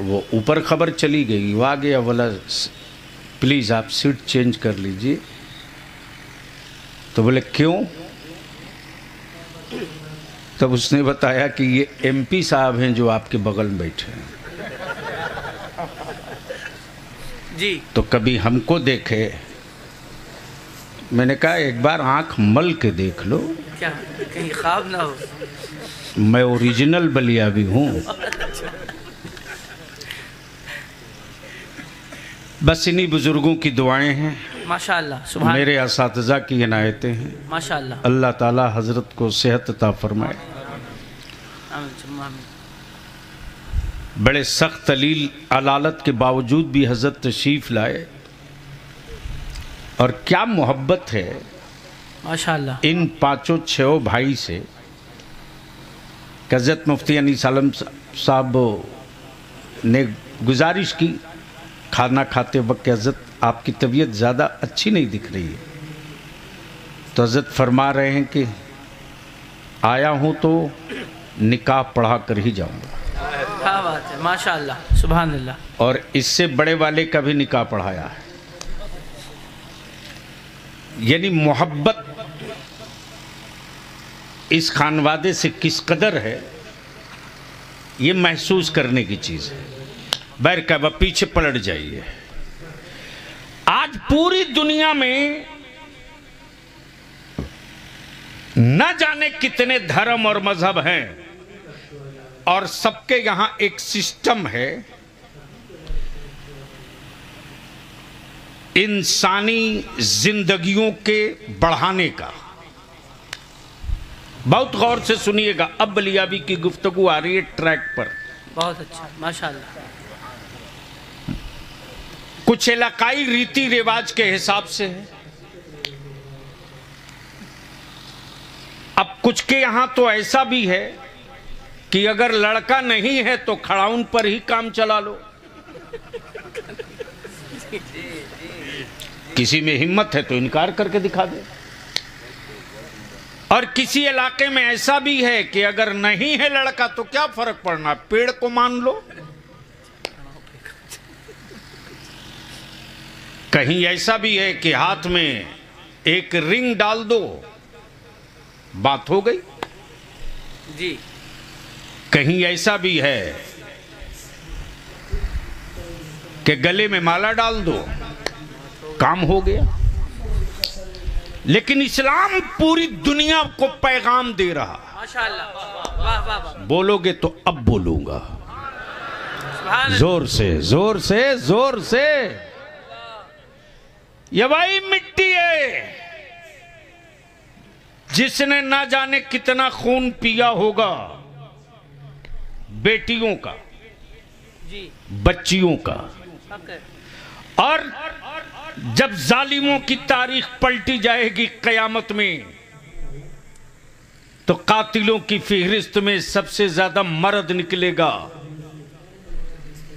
वो ऊपर खबर चली गई, वो आ गया, बोला प्लीज़ आप सीट चेंज कर लीजिए। तो बोले क्यों? तब उसने बताया कि ये एमपी साहब हैं जो आपके बगल में बैठे हैं जी, तो कभी हमको देखे। मैंने कहा एक बार आंख मल के देख लो, क्या कहीं ख्वाब ना हो। मैं ओरिजिनल बलियावी हूँ। बस इन्हीं बुजुर्गों की दुआएं हैं, माशाअल्लाह, सुभान, मेरे असातिज़ा की इनायतें हैं। माशाअल्लाह। अल्लाह ताला हजरत को सेहत अता फरमाए। आमीन, आमीन। बड़े सख्त अलील अलालत के बावजूद भी हजरत तशरीफ लाए, और क्या मोहब्बत है माशाअल्लाह इन पांचों छह भाई से। हजरत मुफ्ती अनीस आलम साहब ने गुजारिश की खाना खाते वक्त, हजरत आपकी तबीयत ज़्यादा अच्छी नहीं दिख रही है। तो हजरत फरमा रहे हैं कि आया हूँ तो निकाह पढ़ा कर ही जाऊँगा। क्या बात है, माशाअल्लाह, सुभान अल्लाह। और इससे बड़े वाले का भी निकाह पढ़ाया है। यानी मोहब्बत इस खानवादे से किस कदर है, ये महसूस करने की चीज़ है। बैर का वह पीछे पलट जाइए। आज पूरी दुनिया में न जाने कितने धर्म और मजहब हैं, और सबके यहां एक सिस्टम है इंसानी जिंदगियों के बढ़ाने का। बहुत गौर से सुनिएगा, अब बलियावी की गुफ्तगू आ रही है ट्रैक पर। बहुत अच्छा, माशाअल्लाह। कुछ इलाकाई रीति रिवाज के हिसाब से है, अब कुछ के यहां तो ऐसा भी है कि अगर लड़का नहीं है तो खड़ाउन पर ही काम चला लो। किसी में हिम्मत है तो इनकार करके दिखा दे। और किसी इलाके में ऐसा भी है कि अगर नहीं है लड़का तो क्या फर्क पड़ना, पेड़ को मान लो। कहीं ऐसा भी है कि हाथ में एक रिंग डाल दो, बात हो गई जी। कहीं ऐसा भी है कि गले में माला डाल दो, काम हो गया। लेकिन इस्लाम पूरी दुनिया को पैगाम दे रहा। माशाअल्लाह, वाह वाह वाह। बोलोगे तो अब बोलूंगा, सुभान अल्लाह। जोर से जोर से जोर से। ये वही मिट्टी है जिसने ना जाने कितना खून पिया होगा, बेटियों का, जी, बच्चियों का। हक है। और जब जालिमों की तारीख पलटी जाएगी कयामत में, तो कातिलों की फिहरिस्त में सबसे ज्यादा मर्द निकलेगा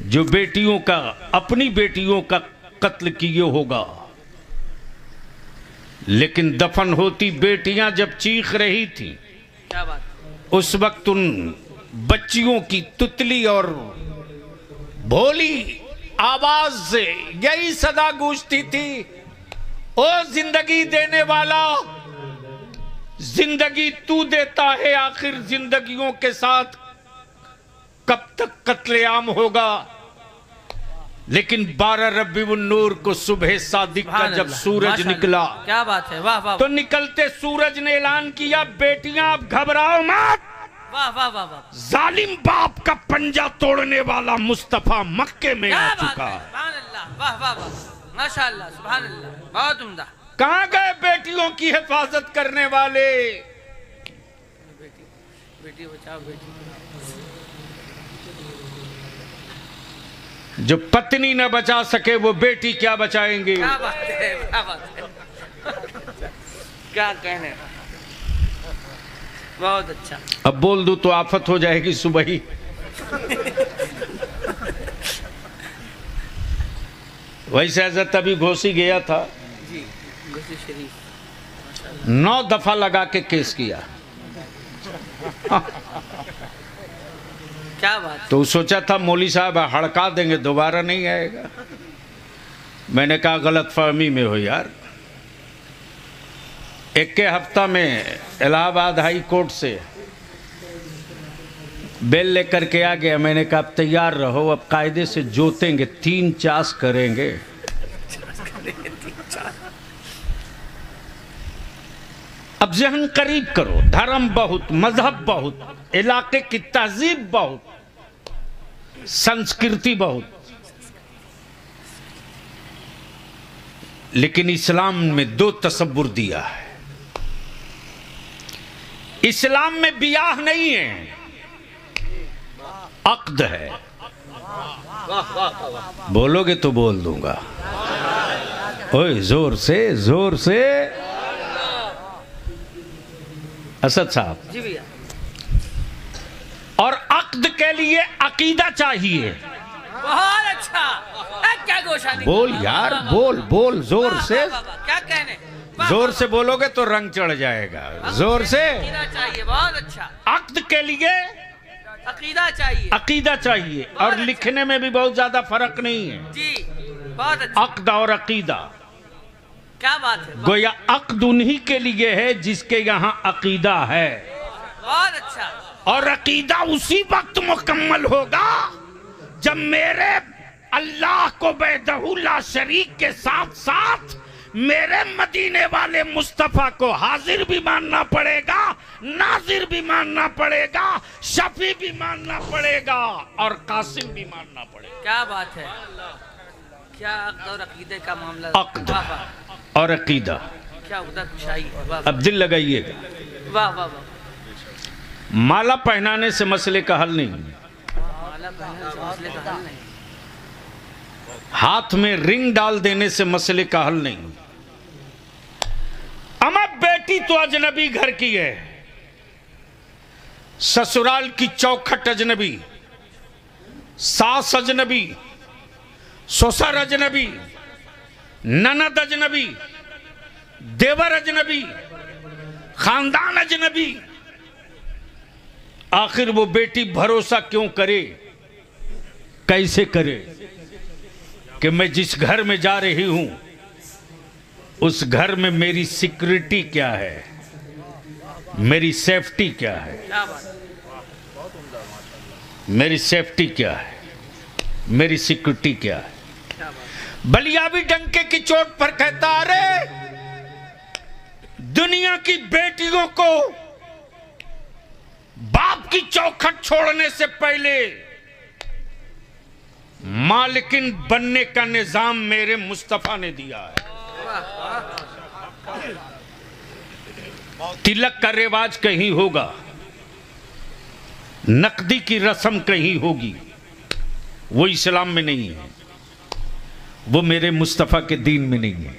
जो बेटियों का, अपनी बेटियों का कत्ल किए होगा। लेकिन दफन होती बेटियां जब चीख रही थी, क्या बात, उस वक्त उन बच्चियों की तुतली और भोली आवाज से यही सदा गूंजती थी, ओ जिंदगी देने वाला, जिंदगी तू देता है, आखिर जिंदगियों के साथ कब तक कत्लेआम होगा। लेकिन 12 रबीउन नूर को सुबह सादिक का जब सूरज निकला, क्या बात है, वाह वाह, तो निकलते सूरज ने ऐलान किया, बेटियां आप घबराओ मत, वाह वाह वाह वाह, जालिम बाप का पंजा तोड़ने वाला मुस्तफा मक्के में आ चुका है। सुभान अल्लाह, वाह वाह वाह, माशाअल्लाह, सुभान अल्लाह, बहुत उम्दा। कहां गए बेटियों की हिफाजत करने वाले? बेटी बचाओ बेटी। जो पत्नी न बचा सके वो बेटी क्या बचाएंगे? क्या बात है, क्या बात है, क्या कहने, बहुत अच्छा। अब बोल दूं तो आफत हो जाएगी सुबह ही। वैसे हजरत अभी घोसी गया था जी, घोसी शरीफ 9 दफा लगा के केस किया। क्या बात, तो सोचा था मौली साहब हड़का देंगे, दोबारा नहीं आएगा। मैंने कहा गलत फहमी में हो यार। एक के हफ्ता में इलाहाबाद हाई कोर्ट से बेल लेकर के आ गया। मैंने कहा अब तैयार रहो, अब कायदे से जोतेंगे, 3 चास करेंगे। अब जहन करीब करो, धर्म बहुत, मजहब बहुत, इलाके की तहजीब बहुत, संस्कृति बहुत, लेकिन इस्लाम में 2 तसव्वुर दिया है। इस्लाम में बियाह नहीं है, अक्द है। बोलोगे तो बोल दूंगा। ओए जोर से, जोर से। असद साहब जी भैया। और अक्द के लिए अकीदा चाहिए। बहुत अच्छा, क्या गोशा नहीं, बोल यार, बोल बोल जोर से, क्या कहने, जोर से बोलोगे तो रंग चढ़ जाएगा। जोर से। अकीदा चाहिए, बहुत अच्छा। अक्द के लिए अकीदा चाहिए, अकीदा चाहिए। और लिखने में भी बहुत ज्यादा फर्क नहीं है जी, बहुत अच्छा। अक्द और अकीदा। क्या बात है, गोया अक्द उन्हीं के लिए है जिसके यहाँ अकीदा है, बहुत अच्छा। और अकीदा उसी वक्त मुकम्मल होगा जब मेरे अल्लाह को वहदहू ला शरीक के साथ साथ मेरे मदीने वाले मुस्तफा को हाजिर भी मानना पड़ेगा, नाजिर भी मानना पड़ेगा, शफी भी मानना पड़ेगा, और कासिम भी मानना पड़ेगा। क्या बात है, क्या अक्द और अकीदे का मामला। अक्द और अकीदा, क्या उधर शाही, वाह अब दिल लगाइएगा। वाह वाह वाह। माला पहनाने से मसले का हल नहीं, माला पहनने से मसले का हल नहीं, हाथ में रिंग डाल देने से मसले का हल नहीं। अमा बेटी तो अजनबी घर की है, ससुराल की चौखट अजनबी, सास अजनबी, ससुर अजनबी, ननद अजनबी, देवर अजनबी, खानदान अजनबी। आखिर वो बेटी भरोसा क्यों करे, कैसे करे कि मैं जिस घर में जा रही हूं उस घर में मेरी सिक्योरिटी क्या है, मेरी सेफ्टी क्या है, क्या बात, मेरी सेफ्टी क्या है, मेरी सिक्योरिटी क्या है। क्या बात, बलियाबी डंके की चोट पर कहता, अरे दुनिया की बेटियों को बाप की चौखट छोड़ने से पहले मालिकिन बनने का निजाम मेरे मुस्तफा ने दिया है। तिलक का रिवाज कहीं होगा, नकदी की रस्म कहीं होगी, वो इस्लाम में नहीं है, वो मेरे मुस्तफा के दीन में नहीं है।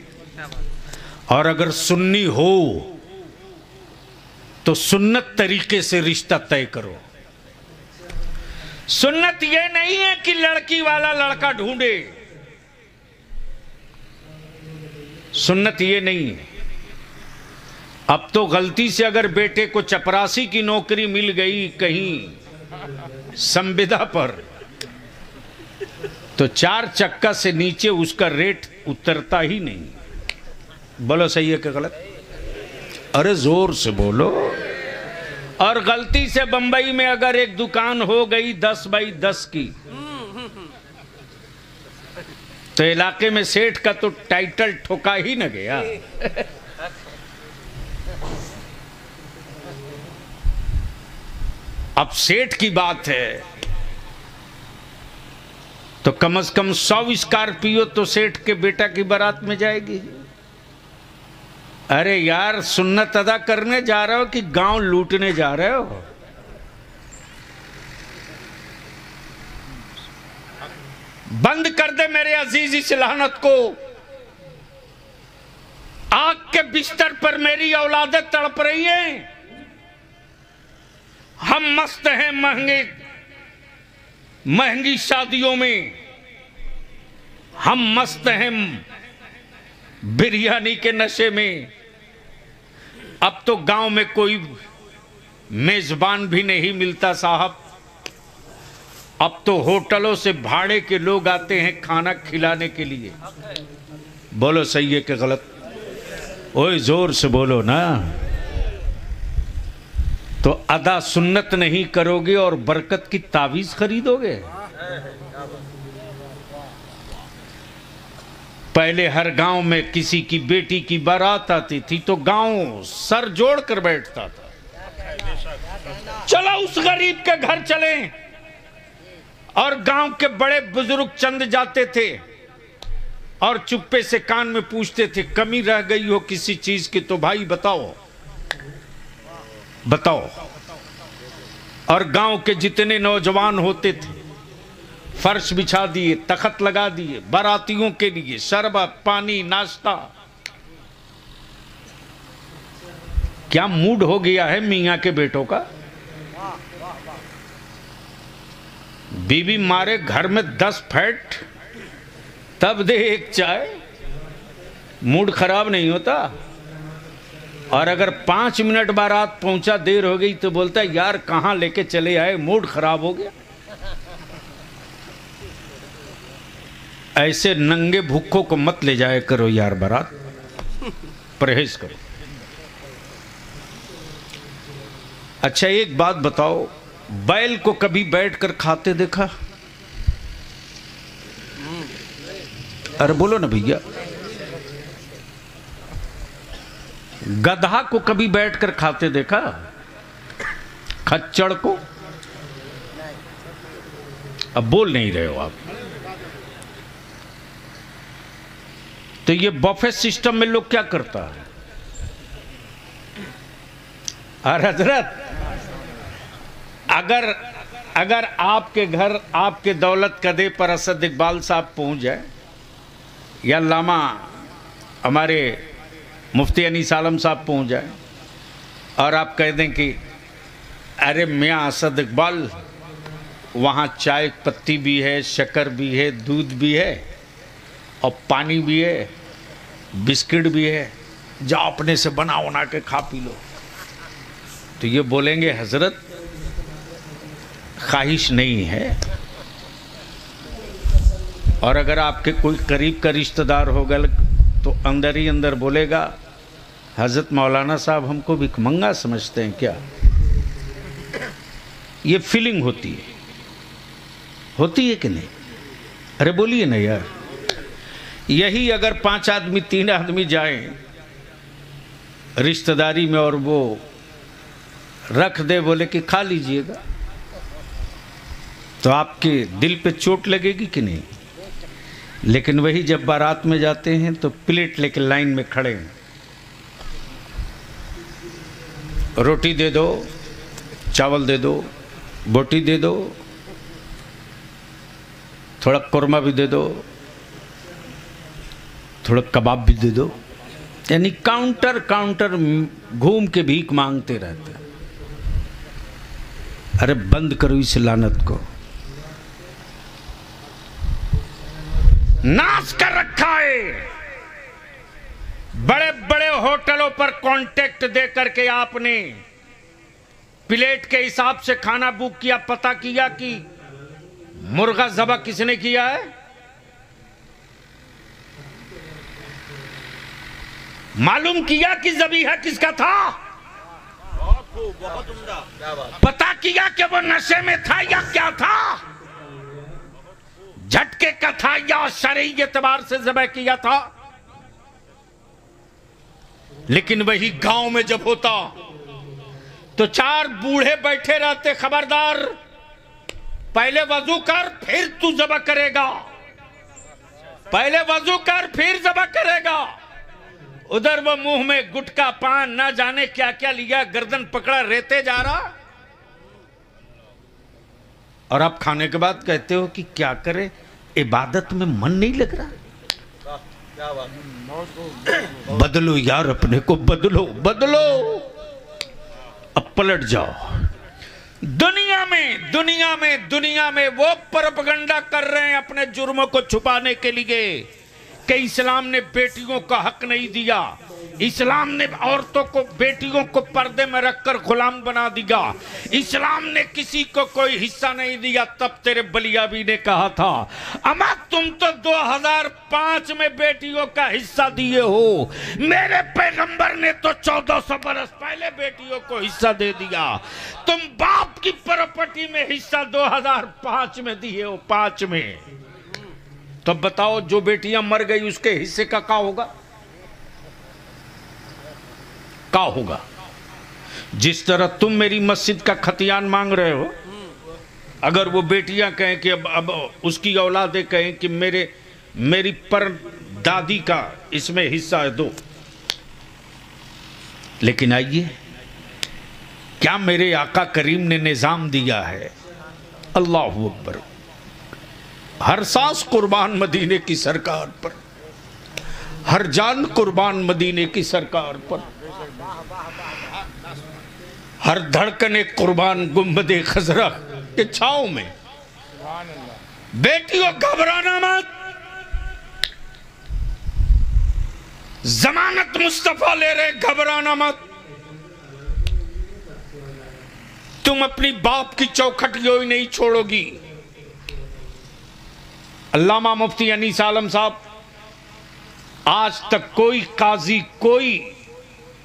और अगर सुन्नी हो तो सुन्नत तरीके से रिश्ता तय करो। सुन्नत यह नहीं है कि लड़की वाला लड़का ढूंढे, सुन्नत ये नहीं है। अब तो गलती से अगर बेटे को चपरासी की नौकरी मिल गई कहीं संविदा पर, तो 4 चक्का से नीचे उसका रेट उतरता ही नहीं। बोलो सही है कि गलत? अरे जोर से बोलो। और गलती से बंबई में अगर एक दुकान हो गई 10 बाई 10 की, तो इलाके में सेठ का तो टाइटल ठोका ही न गया। अब सेठ की बात है तो कम से कम 100 स्कॉर्पियो तो सेठ के बेटा की बारात में जाएगी। अरे यार, सुन्नत अदा करने जा रहे हो कि गांव लूटने जा रहे हो? बंद कर दे मेरे अजीज इस लानत को। आग के बिस्तर पर मेरी औलादें तड़प रही हैं। हम मस्त हैं महंगी शादियों में, हम मस्त हैं बिरयानी के नशे में। अब तो गांव में कोई मेजबान भी नहीं मिलता साहब। अब तो होटलों से भाड़े के लोग आते हैं खाना खिलाने के लिए। बोलो सही है कि गलत? ओए जोर से बोलो ना। तो अदा सुन्नत नहीं करोगे और बरकत की तावीज खरीदोगे? पहले हर गांव में किसी की बेटी की बारात आती थी तो गांव सर जोड़ कर बैठता था। चलो उस गरीब के घर चलें। और गांव के बड़े बुजुर्ग चंद जाते थे और चुप्पे से कान में पूछते थे, कमी रह गई हो किसी चीज की तो भाई बताओ बताओ। और गांव के जितने नौजवान होते थे फर्श बिछा दिए, तख्त लगा दिए, बारातियों के लिए शरबत पानी नाश्ता। क्या मूड हो गया है मियां के बेटों का। बीवी मारे घर में 10 फैट तब दे एक चाय, मूड खराब नहीं होता। और अगर 5 मिनट बारात पहुंचा देर हो गई तो बोलता है यार कहां लेके चले आए, मूड खराब हो गया। ऐसे नंगे भूखों को मत ले जाया करो यार बारात, परहेज करो। अच्छा एक बात बताओ, बैल को कभी बैठकर खाते देखा? अरे बोलो ना भैया। गधा को कभी बैठकर खाते देखा? खच्चड़ को? अब बोल नहीं रहे हो आप। तो ये बफे सिस्टम में लोग क्या करता है? अरे हजरत, अगर आपके घर आपके दौलत कदे पर असद इकबाल साहब पहुंच जाए या लामा हमारे मुफ्ती अनीस आलम साहब पहुंच जाए और आप कह दें कि अरे मियाँ असद इकबाल, वहाँ चाय पत्ती भी है, शक्कर भी है, दूध भी है और पानी भी है, बिस्किट भी है, जाओ अपने से बना बना के खा पी लो। तो ये बोलेंगे हजरत ख्वाहिश नहीं है। और अगर आपके कोई करीब का रिश्तेदार होगा तो अंदर ही अंदर बोलेगा हजरत मौलाना साहब हमको भिखमंगा समझते हैं क्या। ये फीलिंग होती है कि नहीं? अरे बोलिए ना यार। यही अगर 5 आदमी 3 आदमी जाएं रिश्तेदारी में और वो रख दे बोले कि खा लीजिएगा, तो आपके दिल पे चोट लगेगी कि नहीं? लेकिन वही जब बारात में जाते हैं तो प्लेट लेके लाइन में खड़े हैं, रोटी दे दो, चावल दे दो, बोटी दे दो, थोड़ा कुरमा भी दे दो, थोड़ा कबाब भी दे दो। यानी काउंटर काउंटर घूम के भीख मांगते रहते। अरे बंद करो इस लानत को। नाश कर रखा है। बड़े बड़े होटलों पर कॉन्ट्रैक्ट दे करके आपने प्लेट के हिसाब से खाना बुक किया, पता किया कि मुर्गा ज़बह किसने किया है? मालूम किया कि ज़बीहा किसका था? बहुत उम्दा, क्या बात। पता किया कि वो नशे में था या क्या था, झटके का था या शरई एतबार से ज़बह किया था। लेकिन वही गांव में जब होता तो चार बूढ़े बैठे रहते, खबरदार पहले वजू कर फिर तू ज़बह करेगा, पहले वजू कर फिर ज़बह करेगा। उधर वो मुंह में गुटखा पान ना जाने क्या क्या लिया, गर्दन पकड़ा रेते जा रहा, और आप खाने के बाद कहते हो कि क्या करे, इबादत में मन नहीं लग रहा। क्या बात। बदलो यार, अपने को बदलो, बदलो। अब पलट जाओ। दुनिया में वो प्रोपेगेंडा कर रहे हैं अपने जुर्मों को छुपाने के लिए कि इस्लाम ने बेटियों का हक नहीं दिया, इस्लाम ने औरतों को, बेटियों को पर्दे में रखकर गुलाम बना दिया, इस्लाम ने किसी को कोई हिस्सा नहीं दिया। तब तेरे बलियाबी ने कहा था, अमा तुम तो 2005 में बेटियों का हिस्सा दिए हो, मेरे पैगंबर ने तो 1400 बरस पहले बेटियों को हिस्सा दे दिया, तुम बाप की प्रॉपर्टी में हिस्सा 2005 में दिए हो, 5 में। तो बताओ जो बेटियां मर गई उसके हिस्से का क्या होगा? क्या होगा? जिस तरह तुम मेरी मस्जिद का खतियान मांग रहे हो, अगर वो बेटियां कहें कि अब उसकी औलादें कहें कि मेरी पर दादी का इसमें हिस्सा है, दो। लेकिन आइए, क्या मेरे आका करीम ने निजाम दिया है, अल्लाहू अकबर, हर सांस कुर्बान मदीने की सरकार पर, हर जान कुर्बान मदीने की सरकार पर, हर धड़कने कुर्बान गुंबदे खजरा के छांव में। बेटियों घबराना मत, जमानत मुस्तफा ले रहे, घबराना मत। तुम अपनी बाप की चौखट यों ही नहीं छोड़ोगी। अल्लामा मुफ्ती अनीस आलम साहब, आज तक कोई काजी, कोई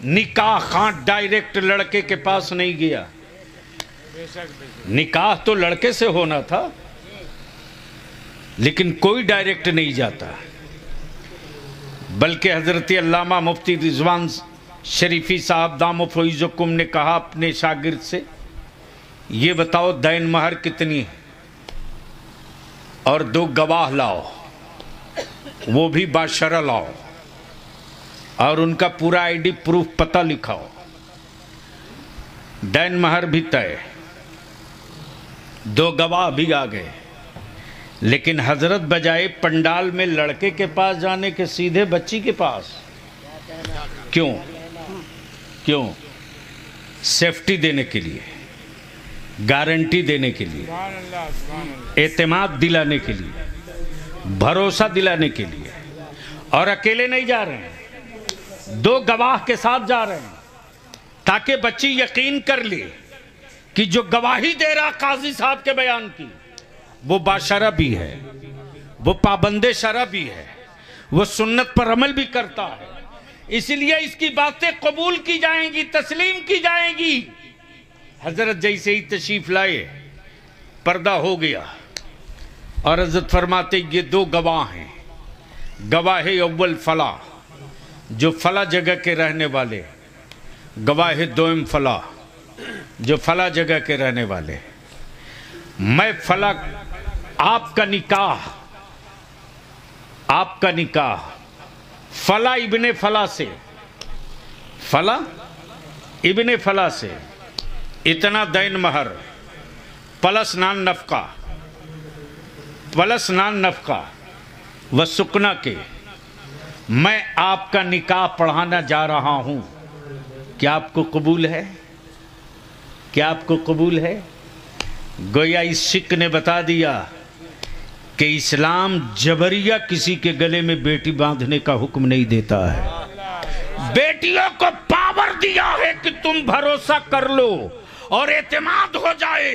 निकाह खां डायरेक्ट लड़के के पास नहीं गया। निकाह तो लड़के से होना था, लेकिन कोई डायरेक्ट नहीं जाता, बल्कि हजरत अल्लामा मुफ्ती रिजवान शरीफी साहब दामो फैज़ुकुम ने कहा अपने शागिर्द से, ये बताओ दैन महर कितनी है और 2 गवाह लाओ, वो भी बाशरा लाओ, और उनका पूरा आईडी प्रूफ पता लिखाओ। दैन महर भी तय, 2 गवाह भी आ गए। लेकिन हजरत बजाय पंडाल में लड़के के पास जाने के सीधे बच्ची के पास। क्यों? सेफ्टी देने के लिए, गारंटी देने के लिए, एतमाद दिलाने के लिए, भरोसा दिलाने के लिए। और अकेले नहीं जा रहे हैं, 2 गवाह के साथ जा रहे हैं, ताकि बच्ची यकीन कर ले कि जो गवाही दे रहा काजी साहब के बयान की, वो बाशरा भी है, वो पाबंदे शरा भी है, वो सुन्नत पर अमल भी करता है। इसलिए इसकी बातें कबूल की जाएंगी, तस्लीम की जाएंगी। हजरत जैसे ही तशरीफ लाए, पर्दा हो गया और हजरत फरमाते, ये 2 गवाह हैं। गवाह अव्वल फला, जो फला जगह के रहने वाले, गवाह दोम फला, जो फला जगह के रहने वाले। मैं फला, आपका निकाह फला इब्ने फला से, फला इब्ने फला से इतना दैन महर प्लस नान नफका व सुकना के मैं आपका निकाह पढ़ाना जा रहा हूं। क्या आपको कबूल है? क्या आपको कबूल है? गोया इस शिक ने बता दिया कि इस्लाम जबरिया किसी के गले में बेटी बांधने का हुक्म नहीं देता है। बेटियों को पावर दिया है कि तुम भरोसा कर लो और एतमाद हो जाए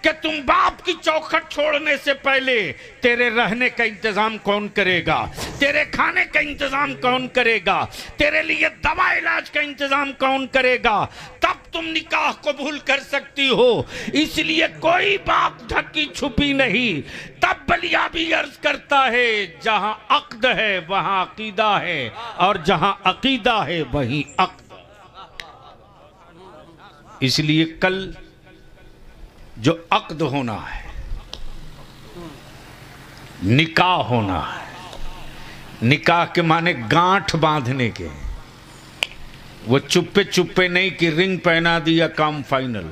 कि तुम बाप की चौखट छोड़ने से पहले तेरे रहने का इंतजाम कौन करेगा, तेरे खाने का इंतजाम कौन करेगा, तेरे लिए दवा इलाज का इंतजाम कौन करेगा, तब तुम निकाह कबूल कर सकती हो। इसलिए कोई बात ढकी छुपी नहीं। तब बलिया भी अर्ज करता है, जहां अक्द है वहां अकीदा है, और जहां अकीदा है वहीं अक्द। इसलिए कल जो अक्द होना है, निकाह होना है, निकाह के माने गांठ बांधने के, वो चुप्पे चुप्पे नहीं कि रिंग पहना दिया काम फाइनल,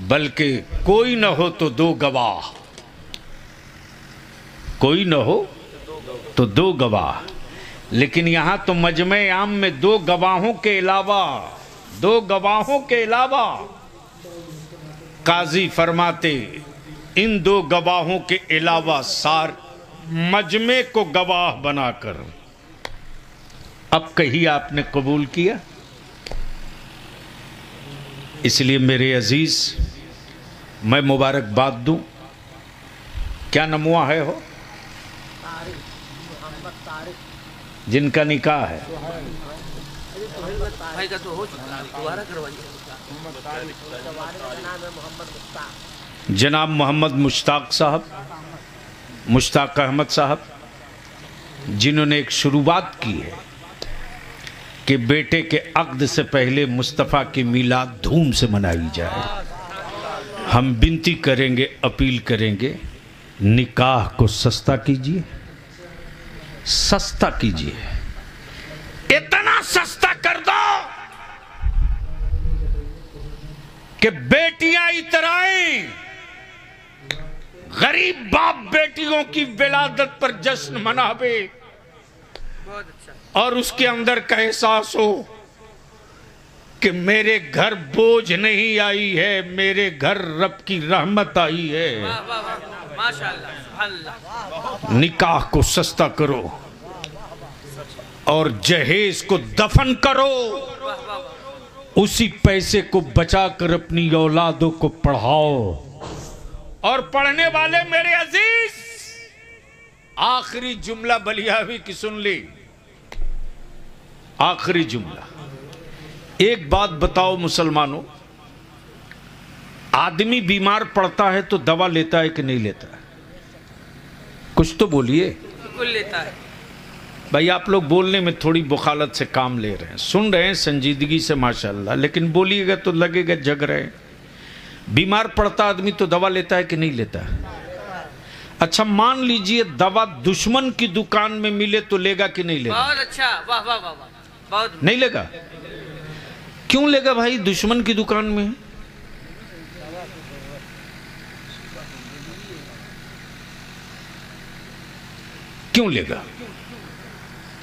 बल्कि कोई न हो तो दो गवाह, कोई न हो तो दो गवाह। लेकिन यहां तो मजमे आम में दो गवाहों के अलावा काजी फरमाते, इन दो गवाहों के अलावा सार मजमे को गवाह बनाकर। अब कहीं आपने कबूल किया। इसलिए मेरे अजीज, मैं मुबारकबाद दूं। क्या नमुआ है हो जिनका निकाह है, भाई का तो हो चुका, दोबारा करवाइए। जनाब मोहम्मद मुश्ताक साहब, मुश्ताक अहमद साहब, जिन्होंने एक शुरुआत की है कि बेटे के अक्द से पहले मुस्तफ़ा की मीलाद धूम से मनाई जाए। हम विनती करेंगे, अपील करेंगे, निकाह को सस्ता कीजिए, सस्ता कीजिए, इतना सस्ता कर दो कि बेटियां इतराएं, गरीब बाप बेटियों की विलादत पर जश्न मनावे, और उसके अंदर का एहसास हो कि मेरे घर बोझ नहीं आई है, मेरे घर रब की रहमत आई है। माशाअल्लाह। निकाह को सस्ता करो और जहेज को दफन करो। उसी पैसे को बचाकर अपनी औलादों को पढ़ाओ। और पढ़ने वाले मेरे अजीज, आखिरी जुमला बलियावी की सुन ली, आखिरी जुमला। एक बात बताओ मुसलमानों, आदमी बीमार पड़ता है तो दवा लेता है कि नहीं लेता है? कुछ तो बोलिए। बिल्कुल लेता है। भाई आप लोग बोलने में थोड़ी बुखालत से काम ले रहे हैं, सुन रहे हैं संजीदगी से माशाल्लाह, लेकिन बोलिएगा तो लगेगा जग रहे हैं। बीमार पड़ता आदमी तो दवा लेता है कि नहीं लेता है? अच्छा मान लीजिए दवा दुश्मन की दुकान में मिले तो लेगा कि नहीं लेगा? बहुत अच्छा, वाह वाह वाह, बहुत। नहीं लेगा। क्यों लेगा भाई? दुश्मन की दुकान में क्यों लेगा?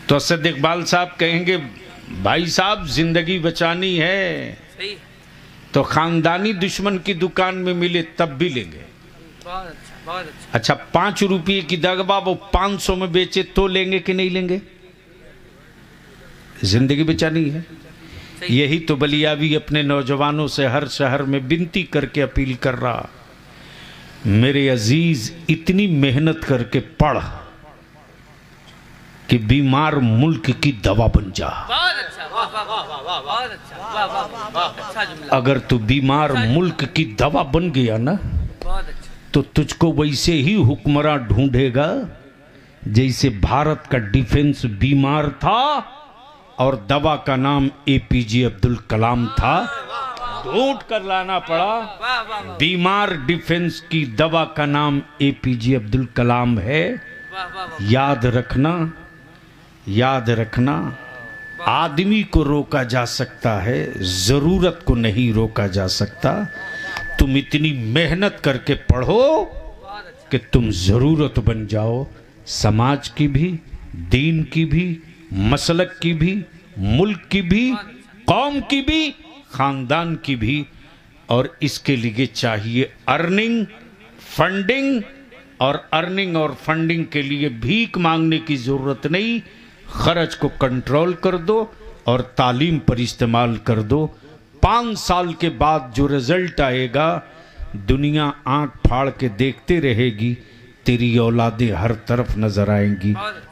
तो असद इकबाल साहब कहेंगे भाई साहब जिंदगी बचानी है, सही, तो खानदानी दुश्मन की दुकान में मिले तब भी लेंगे। बहुत अच्छा, बहुत अच्छा। अच्छा 5 रुपये की दगबा वो 500 में बेचे तो लेंगे कि नहीं लेंगे? जिंदगी बचानी है। यही तो बलियावी अपने नौजवानों से हर शहर में विनती करके अपील कर रहा, मेरे अजीज इतनी मेहनत करके पढ़ कि बीमार मुल्क की दवा बन जा। बहुत अच्छा, वाह वाह वाह वाह, बहुत अच्छा, वाह वाह वाह, अच्छा जुमला। अगर तू बीमार मुल्क की दवा बन गया ना, बहुत अच्छा, तो तुझको वैसे ही हुक्मरान ढूंढेगा जैसे भारत का डिफेंस बीमार था और दवा का नाम APJ अब्दुल कलाम था। ढूंढ कर लाना पड़ा। वाह वाह वाह, बीमार डिफेंस की दवा का नाम APJ अब्दुल कलाम है। वाह वाह वाह, याद रखना, याद रखना, आदमी को रोका जा सकता है, जरूरत को नहीं रोका जा सकता। तुम इतनी मेहनत करके पढ़ो कि तुम जरूरत बन जाओ, समाज की भी, दीन की भी, मसलक की भी, मुल्क की भी, कौम की भी, खानदान की भी। और इसके लिए चाहिए अर्निंग, फंडिंग। और अर्निंग और फंडिंग के लिए भीख मांगने की जरूरत नहीं। खर्च को कंट्रोल कर दो और तालीम पर इस्तेमाल कर दो। 5 साल के बाद जो रिजल्ट आएगा दुनिया आंख फाड़ के देखते रहेगी, तेरी औलादें हर तरफ नजर आएंगी।